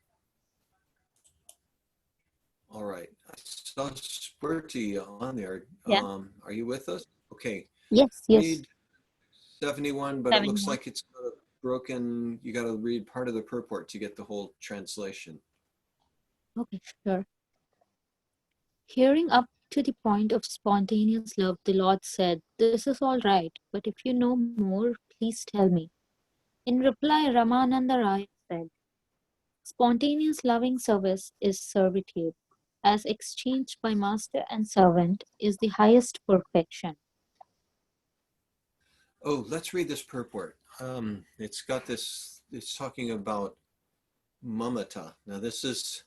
All right. I saw Spurty on there. Yeah. Are you with us? Okay. Yes, yes. Read 71, but it looks 71. like it's broken. You got to read part of the purport to get the whole translation. Okay, sure. Hearing up to the point of spontaneous love, the Lord said, "This is all right, but if you know more, please tell me." In reply, Ramananda Raya said, "Spontaneous loving service is servitude, as exchanged by master and servant, is the highest perfection." Oh, let's read this purport. It's got this, it's talking about mamata. Now, this is,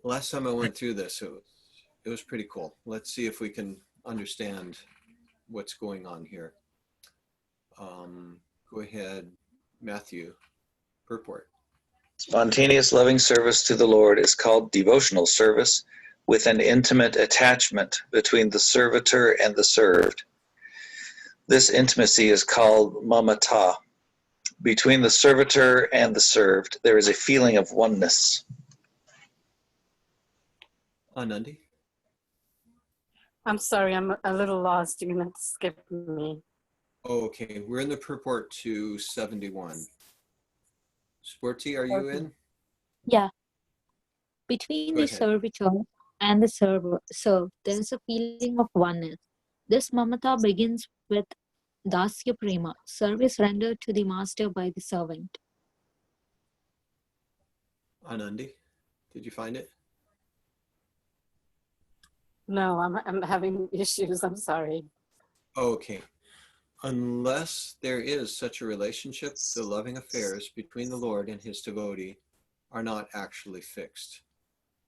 last time I went through this, it was pretty cool. Let's see if we can understand what's going on here. Go ahead, Matthew, purport. Spontaneous loving service to the Lord is called devotional service, with an intimate attachment between the servitor and the served. This intimacy is called mamata. Between the servitor and the served, there is a feeling of oneness. Anandi? I'm sorry, I'm a little lost. You're going to skip me. Oh, okay, we're in the purport to 71. Sporty, are you in? Yeah, between Go the ahead. servitor and the served, there is a feeling of oneness. This mamata begins with dasya prema, service rendered to the master by the servant. Anandi, did you find it? No, I'm having issues. I'm sorry. Okay. Unless there is such a relationship, the loving affairs between the Lord and his devotee are not actually fixed.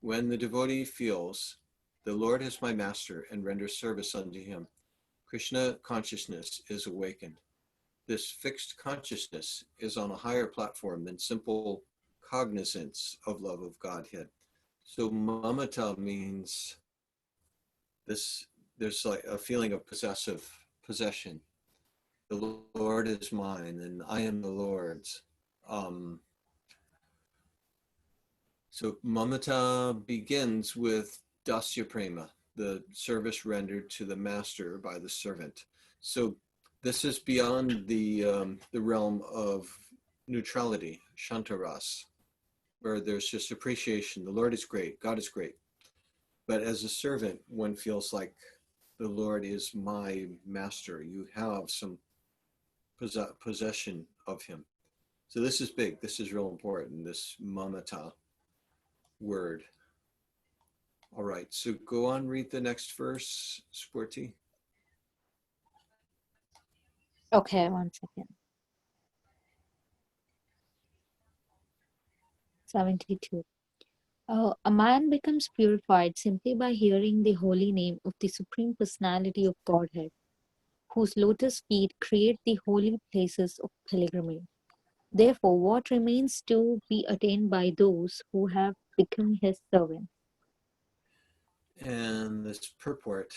When the devotee feels, the Lord is my master, and renders service unto him, Krishna consciousness is awakened. This fixed consciousness is on a higher platform than simple cognizance of love of Godhead. So mamata means this, there's like a feeling of possession. The Lord is mine and I am the Lord's. So mamata begins with dasya prema, the service rendered to the master by the servant. So this is beyond the realm of neutrality, shantaras, where there's just appreciation. The Lord is great, God is great. But as a servant, one feels like the Lord is my master. You have some possession of him. So this is big. This is real important, this mamata word. All right, so go on, read the next verse, Sporty. Okay, 1 second. 72. A man becomes purified simply by hearing the holy name of the Supreme Personality of Godhead, whose lotus feet create the holy places of pilgrimage. Therefore, what remains to be attained by those who have become his servants? And this purport,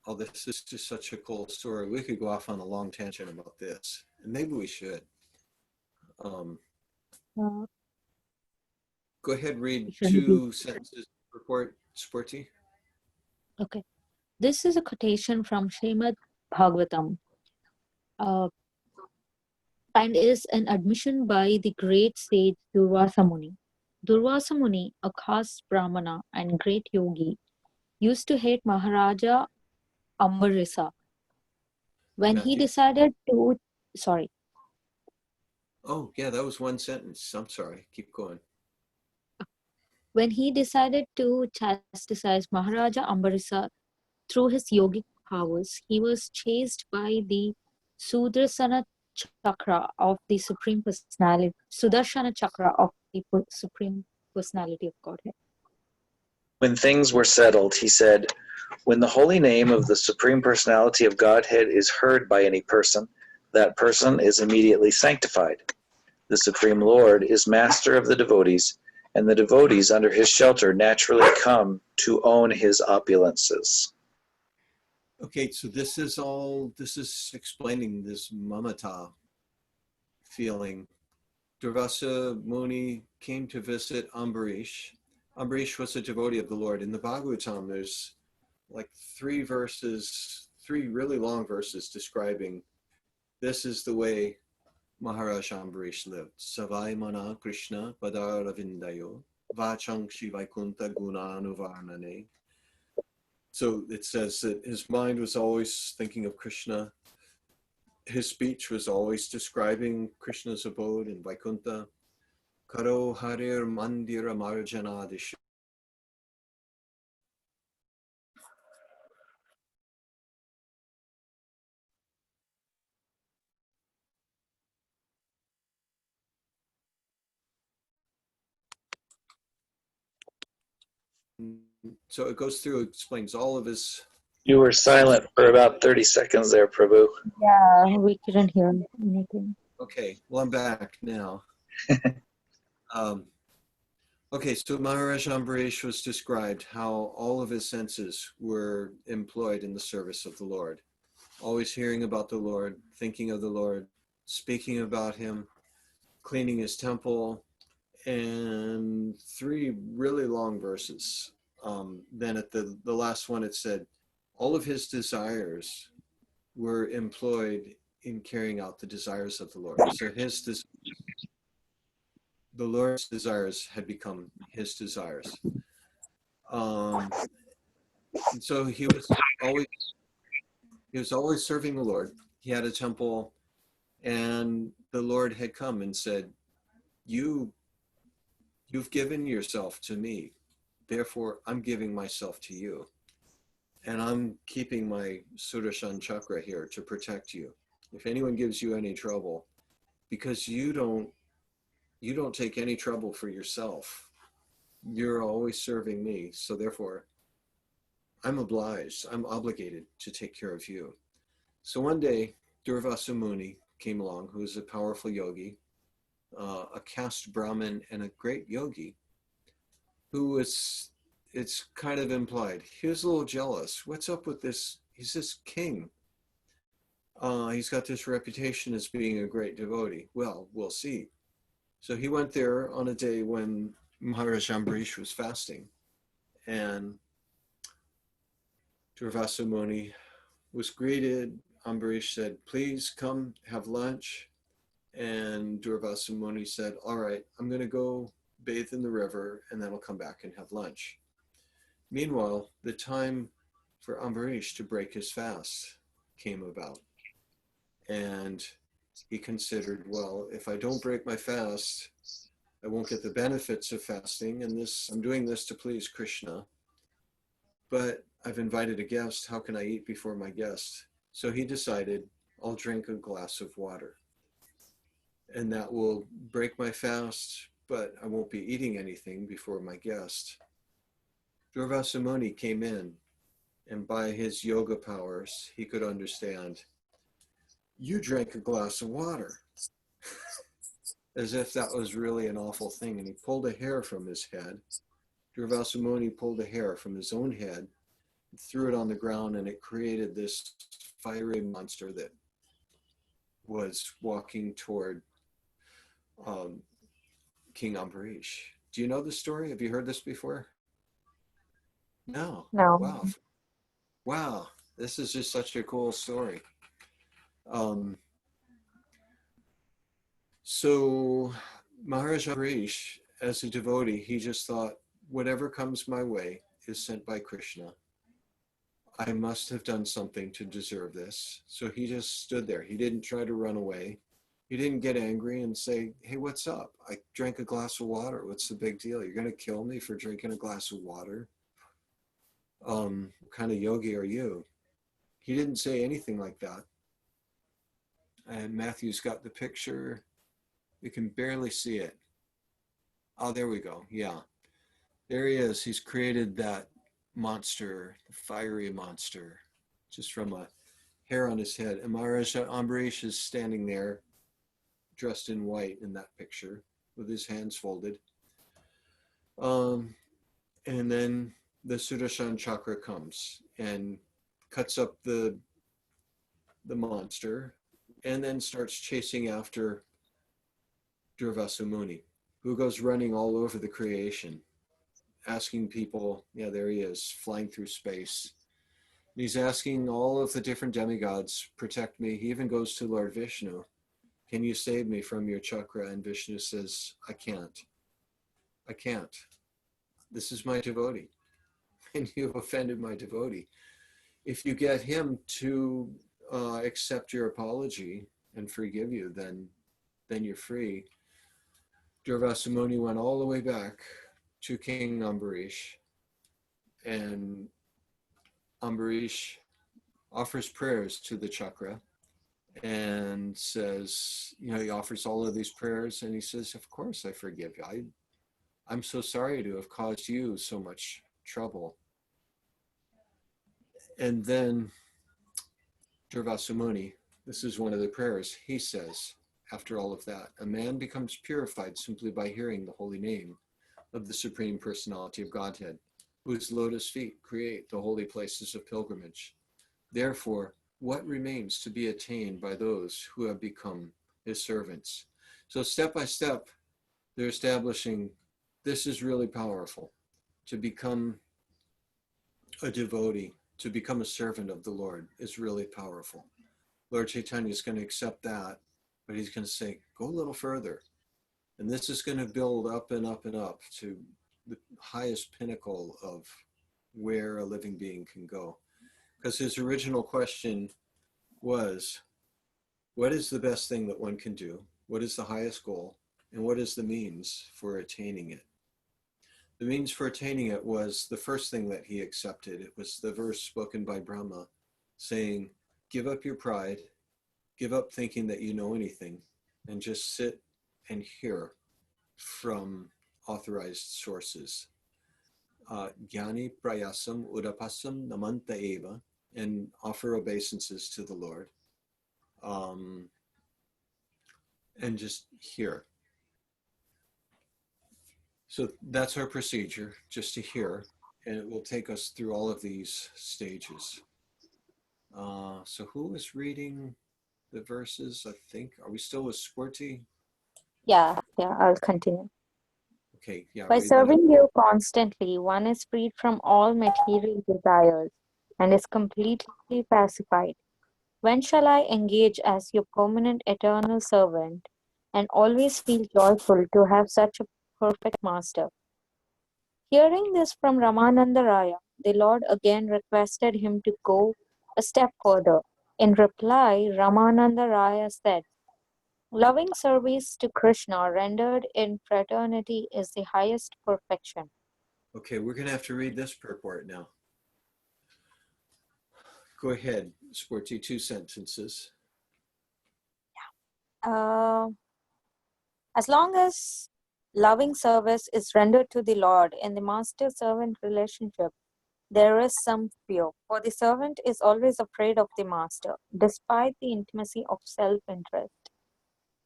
oh, this is just such a cool story. We could go off on a long tangent about this, and maybe we should. Uh, Go ahead, read Should we do? 2 sentences purport, Sporty. Okay. This is a quotation from Srimad Bhagavatam, uh, and is an admission by the great sage Durvasa Muni. Durvasa Muni, a caste Brahmana and great yogi, used to hate Maharaja Ambarisa. When he Matthew? decided to, sorry, Oh, yeah, that was one sentence. I'm sorry. Keep going. when he decided to chastise Maharaja Ambarisa through his yogic powers, he was chased by the Sudarsana Chakra of the Supreme Personality, Sudarshana Chakra of the Supreme Personality of Godhead. When things were settled, he said, when the holy name of the Supreme Personality of Godhead is heard by any person, that person is immediately sanctified. The Supreme Lord is master of the devotees, and the devotees under his shelter naturally come to own his opulences. Okay, so this is explaining this mamata feeling. Durvasa Muni came to visit Ambarish. Ambarish was a devotee of the Lord. In the Bhagavatam, there's like three really long verses describing this is the way Maharaj Ambarish lived. Savai Mana Krishna Padaravindayo Vachang Shivaikunta Gunanuvarnane. So it says that his mind was always thinking of Krishna. His speech was always describing Krishna's abode in Vaikuntha. Karo Harir Mandira Marjanadishu. So it goes through, explains all of his. You were silent for about 30 seconds there, Prabhu. Yeah, we couldn't hear anything. Okay, well, I'm back now. Okay, so Maharaj Ambarish was described how all of his senses were employed in the service of the Lord. Always hearing about the Lord, thinking of the Lord, speaking about him, cleaning his temple, and three really long verses. Then at the last one, it said, all of his desires were employed in carrying out the desires of the Lord. So the Lord's desires had become his desires. And so he was always serving the Lord. He had a temple, and the Lord had come and said, you've given yourself to me, therefore I'm giving myself to you, and I'm keeping my Sudarshan chakra here to protect you. If anyone gives you any trouble, because you don't take any trouble for yourself, you're always serving me, so therefore I'm obligated to take care of you. So one day, Durvasa Muni came along, who was a powerful yogi, a caste Brahmin and a great yogi, who was, it's kind of implied, he was a little jealous. What's up with this? He's this king. He's got this reputation as being a great devotee. Well, we'll see. So he went there on a day when Maharaj Ambarish was fasting, and Durvasa Muni was greeted. Ambarish said, please come have lunch. And Durvasa Muni said, all right, I'm going to go bathe in the river and then I'll come back and have lunch. Meanwhile, the time for Ambarish to break his fast came about. And he considered, well, if I don't break my fast, I won't get the benefits of fasting. And I'm doing this to please Krishna. But I've invited a guest. How can I eat before my guest? So he decided, I'll drink a glass of water. And that will break my fast, but I won't be eating anything before my guest. Durvasa Muni came in, and by his yoga powers, he could understand, you drank a glass of water. As if that was really an awful thing. And he pulled a hair from his head. Durvasa Muni pulled a hair from his own head, threw it on the ground, and it created this fiery monster that was walking toward King Ambarish. Do you know the story? Have you heard this before? No. No. Wow. wow, this is just such a cool story. Um, so Maharaj Ambarish, as a devotee, he just thought, whatever comes my way is sent by Krishna. I must have done something to deserve this. So he just stood there. He didn't try to run away. He didn't get angry and say, hey, what's up? I drank a glass of water. What's the big deal? You're going to kill me for drinking a glass of water? What kind of yogi are you? He didn't say anything like that. And Matthew's got the picture. You can barely see it. Oh, there we go. Yeah. There he is. He's created that monster, the fiery monster, just from a hair on his head. And Maharaj Ambarish is standing there, dressed in white in that picture, with his hands folded. And then the Sudarshan Chakra comes and cuts up the monster, and then starts chasing after Durvasa Muni, who goes running all over the creation, asking people, yeah, there he is, flying through space. And he's asking all of the different demigods, protect me. He even goes to Lord Vishnu, can you save me from your chakra? And Vishnu says, I can't. I can't. This is my devotee, and you've offended my devotee. If you get him to accept your apology and forgive you, then you're free. Durvasa Muni went all the way back to King Ambarish, and Ambarish offers prayers to the chakra and says, he offers all of these prayers, and he says, of course I forgive you. I'm so sorry to have caused you so much trouble. And then Durvasa Muni, this is one of the prayers, he says, after all of that, a man becomes purified simply by hearing the holy name of the Supreme Personality of Godhead, whose lotus feet create the holy places of pilgrimage. Therefore, what remains to be attained by those who have become his servants? So step by step, they're establishing this is really powerful. To become a devotee, to become a servant of the Lord is really powerful. Lord Caitanya is going to accept that, but he's going to say, go a little further. And this is going to build up and up and up to the highest pinnacle of where a living being can go. Because his original question was, what is the best thing that one can do? What is the highest goal? And what is the means for attaining it? The means for attaining it was the first thing that he accepted. It was the verse spoken by Brahma saying, give up your pride, give up thinking that you know anything, and just sit and hear from authorized sources. Gyani prayasam udapasam namanta eva, and offer obeisances to the Lord. And just hear. So that's our procedure, just to hear, and it will take us through all of these stages. So who is reading the verses? I think, are we still with Sporty? Yeah, I'll continue. Okay, yeah, By read that. serving you constantly, one is freed from all material desires and is completely pacified. When shall I engage as your permanent eternal servant and always feel joyful to have such a perfect master? Hearing this from Ramananda Raya, the Lord again requested him to go a step further. In reply, Ramananda Raya said, loving service to Krishna rendered in fraternity is the highest perfection. Okay, we're going to have to read this purport now. Go ahead, Sporty, 2 sentences. Uh, as long as loving service is rendered to the Lord in the master-servant relationship, there is some fear, for the servant is always afraid of the master, despite the intimacy of self-interest.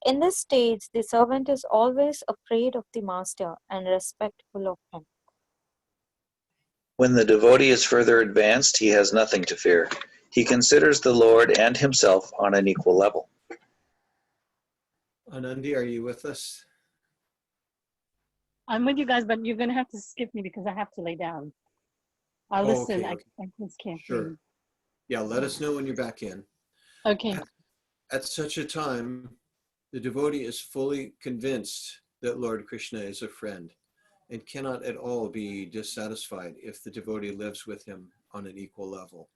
In this stage, the servant is always afraid of the master and respectful of him. When the devotee is further advanced, he has nothing to fear. He considers the Lord and himself on an equal level. Anandi, are you with us? I'm with you guys, but you're going to have to skip me because I have to lay down. I'll listen. Okay, I okay. just can't Sure. read. Yeah, let us know when you're back in. Okay. At such a time, the devotee is fully convinced that Lord Krishna is a friend and cannot at all be dissatisfied if the devotee lives with him on an equal level.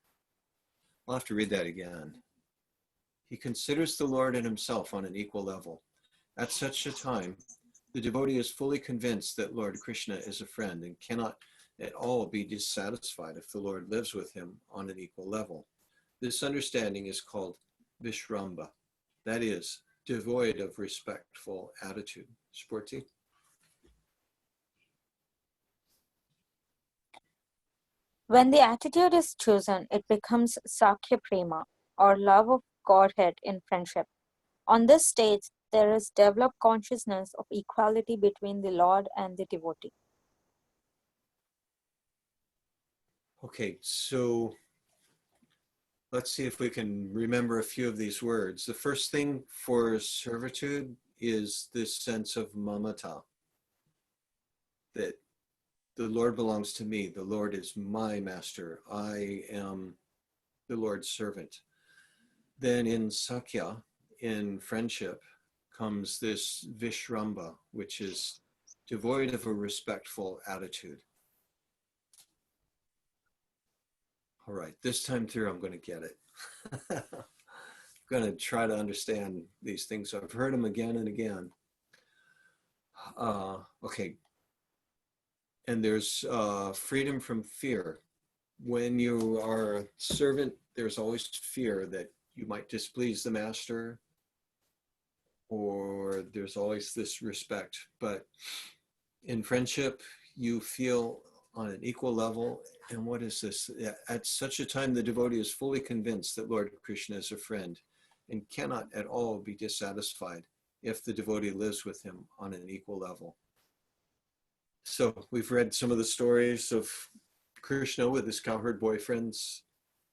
I'll have to read that again. He considers the Lord and himself on an equal level. At such a time, the devotee is fully convinced that Lord Krishna is a friend and cannot at all be dissatisfied if the Lord lives with him on an equal level. This understanding is called Vishramba, that is, devoid of respectful attitude. Sporty? When the attitude is chosen, it becomes Sakya Prema, or love of Godhead in friendship. On this stage, there is developed consciousness of equality between the Lord and the devotee. Okay, so let's see if we can remember a few of these words. The first thing for servitude is this sense of mamata, that the Lord belongs to me. The Lord is my master. I am the Lord's servant. Then in Sakya, in friendship, comes this Vishramba, which is devoid of a respectful attitude. All right, this time through, I'm going to get it. I'm going to try to understand these things. I've heard them again and again. Okay, and there's freedom from fear. When you are a servant, there's always fear that you might displease the master, or there's always this respect. But in friendship, you feel on an equal level. And what is this? At such a time, the devotee is fully convinced that Lord Krishna is a friend and cannot at all be dissatisfied if the devotee lives with him on an equal level. So we've read some of the stories of Krishna with his cowherd boyfriends.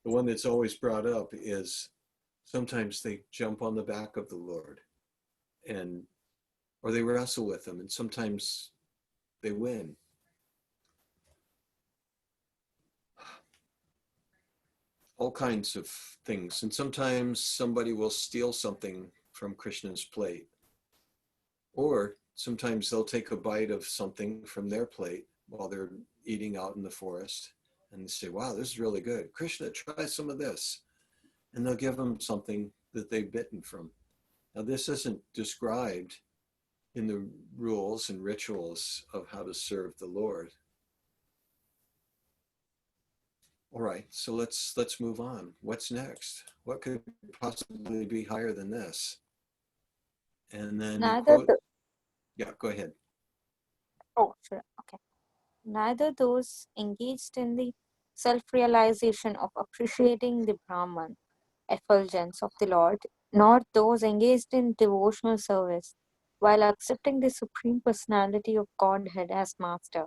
The one that's always brought up is sometimes they jump on the back of the Lord and or they wrestle with him, and sometimes they win. All kinds of things. And sometimes somebody will steal something from Krishna's plate. Or sometimes they'll take a bite of something from their plate while they're eating out in the forest. And they say, wow, this is really good. Krishna, try some of this. And they'll give them something that they've bitten from. Now, this isn't described in the rules and rituals of how to serve the Lord. All right, so let's move on. What's next? What could possibly be higher than this? And then you Neither quote, the, yeah, go ahead. oh, sure, okay. Neither those engaged in the self-realization of appreciating the Brahman effulgence of the Lord, nor those engaged in devotional service while accepting the Supreme Personality of Godhead as Master,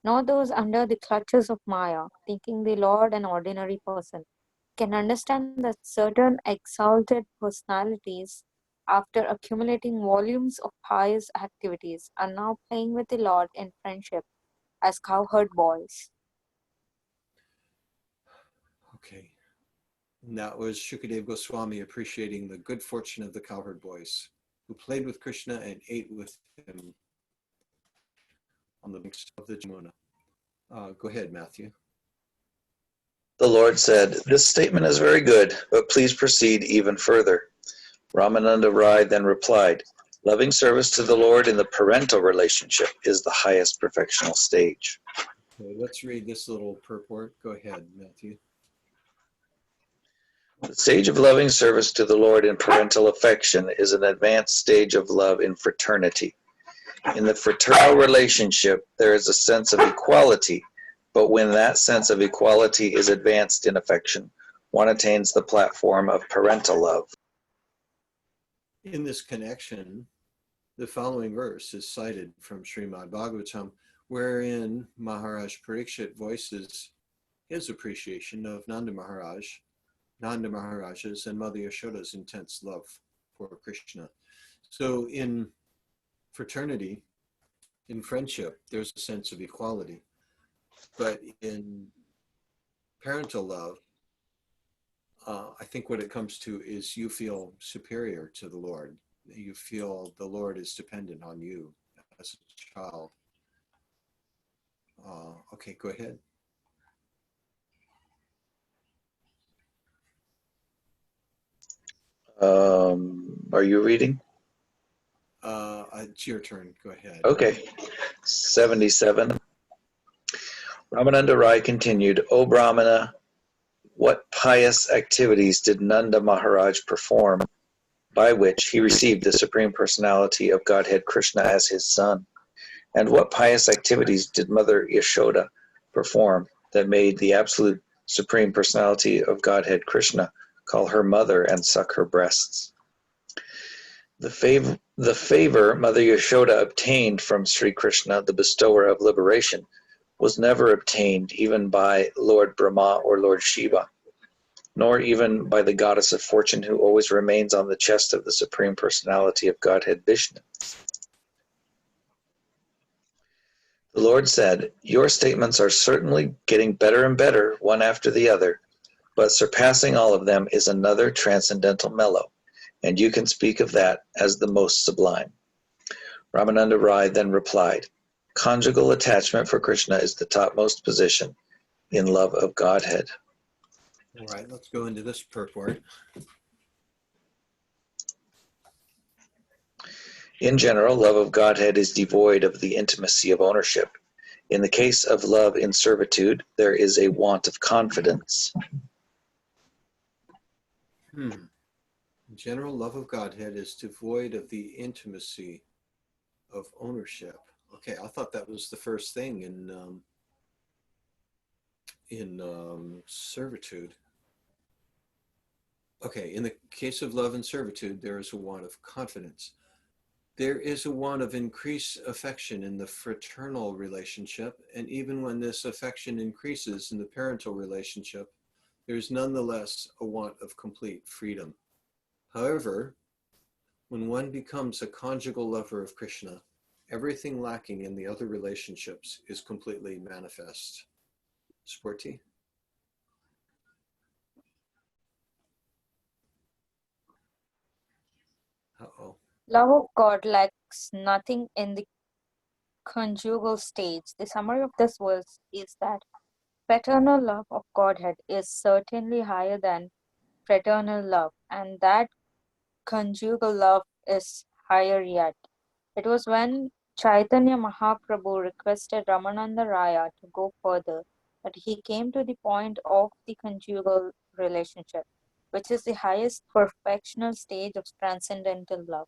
nor those under the clutches of Maya, thinking the Lord an ordinary person, can understand that certain exalted personalities, after accumulating volumes of pious activities, are now playing with the Lord in friendship as cowherd boys. Okay. And that was Shukadev Goswami appreciating the good fortune of the cowherd boys who played with Krishna and ate with him on the banks of the Jamuna. Go ahead, Matthew. The Lord said, "This statement is very good, but please proceed even further." Ramananda Rai then replied, "Loving service to the Lord in the parental relationship is the highest perfectional stage." Okay, let's read this little purport. Go ahead, Matthew. The stage of loving service to the Lord in parental affection is an advanced stage of love in fraternity. In the fraternal relationship, there is a sense of equality, but when that sense of equality is advanced in affection, one attains the platform of parental love. In this connection, the following verse is cited from Srimad Bhagavatam, wherein Maharaj Parikshit voices his appreciation of Nanda Maharaj's and Mother Yashoda's intense love for Krishna. So in fraternity, in friendship, there's a sense of equality. But in parental love, I think what it comes to is you feel superior to the Lord. You feel the Lord is dependent on you as a child. Okay, go ahead. Are you reading? It's your turn. Go ahead. Okay. 77. Ramananda Rai continued, O Brahmana, what pious activities did Nanda Maharaj perform by which he received the Supreme Personality of Godhead Krishna as his son? And what pious activities did Mother Yashoda perform that made the absolute Supreme Personality of Godhead Krishna call her mother and suck her breasts? The favor Mother Yashoda obtained from Sri Krishna, the bestower of liberation, was never obtained even by Lord Brahma or Lord Shiva, nor even by the goddess of fortune who always remains on the chest of the Supreme Personality of Godhead Vishnu. The Lord said, your statements are certainly getting better and better, one after the other, but surpassing all of them is another transcendental mellow, and you can speak of that as the most sublime. Ramananda Rai then replied, conjugal attachment for Krishna is the topmost position in love of Godhead. All right, let's go into this purport. In general, love of Godhead is devoid of the intimacy of ownership. In the case of love in servitude, there is a want of confidence. In general, love of Godhead is devoid of the intimacy of ownership. Okay, I thought that was the first thing in servitude. Okay, in the case of love and servitude, there is a want of confidence. There is a want of increased affection in the fraternal relationship, and even when this affection increases in the parental relationship, there is nonetheless a want of complete freedom. However, when one becomes a conjugal lover of Krishna, everything lacking in the other relationships is completely manifest. Sporty? Uh-oh. Love of God lacks nothing in the conjugal stage. The summary of this verse is that paternal love of Godhead is certainly higher than fraternal love, and that conjugal love is higher yet. It was when Chaitanya Mahaprabhu requested Ramananda Raya to go further that he came to the point of the conjugal relationship, which is the highest perfectional stage of transcendental love.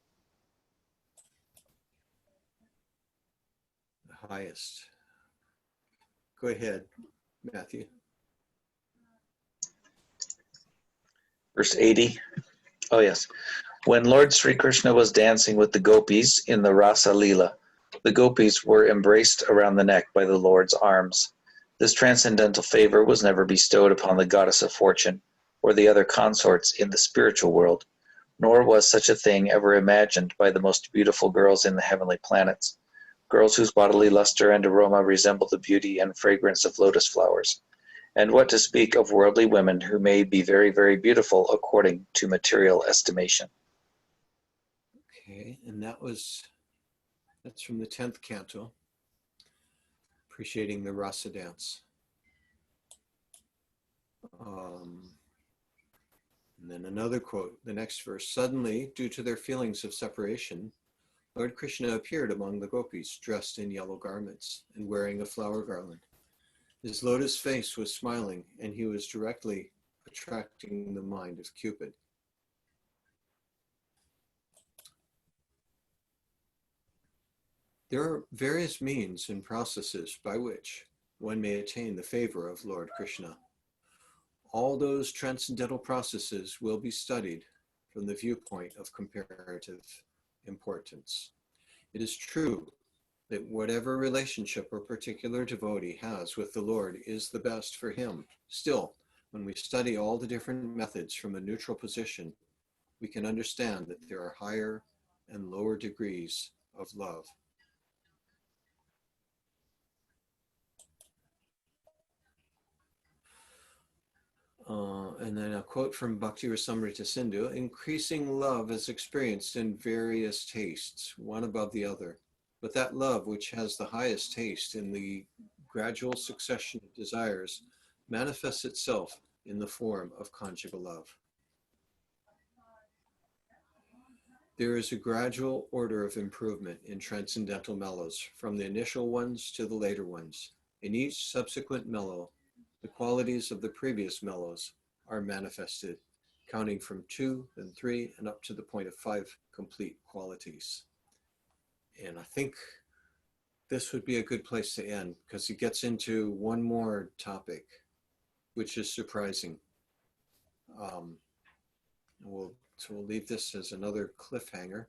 The highest. Go ahead, Matthew. Verse 80. Oh, yes. When Lord Sri Krishna was dancing with the gopis in the Rasa Leela, the gopis were embraced around the neck by the Lord's arms. This transcendental favor was never bestowed upon the goddess of fortune or the other consorts in the spiritual world, nor was such a thing ever imagined by the most beautiful girls in the heavenly planets, girls whose bodily luster and aroma resemble the beauty and fragrance of lotus flowers. And what to speak of worldly women who may be very, very beautiful according to material estimation. Okay, and that's from the 10th canto, appreciating the rasa dance. And then another quote, the next verse, suddenly, due to their feelings of separation, Lord Krishna appeared among the gopis, dressed in yellow garments and wearing a flower garland. His lotus face was smiling, and he was directly attracting the mind of Cupid. There are various means and processes by which one may attain the favor of Lord Krishna. All those transcendental processes will be studied from the viewpoint of comparative importance. It is true that whatever relationship a particular devotee has with the Lord is the best for him. Still, when we study all the different methods from a neutral position, we can understand that there are higher and lower degrees of love. And then a quote from Bhakti Rasamrita Sindhu: increasing love is experienced in various tastes, one above the other. But that love which has the highest taste in the gradual succession of desires manifests itself in the form of conjugal love. There is a gradual order of improvement in transcendental mellows, from the initial ones to the later ones. In each subsequent mellow, the qualities of the previous mellows are manifested, counting from 2, then 3, and up to the point of 5 complete qualities. And I think this would be a good place to end, because he gets into one more topic, which is surprising. So we'll leave this as another cliffhanger.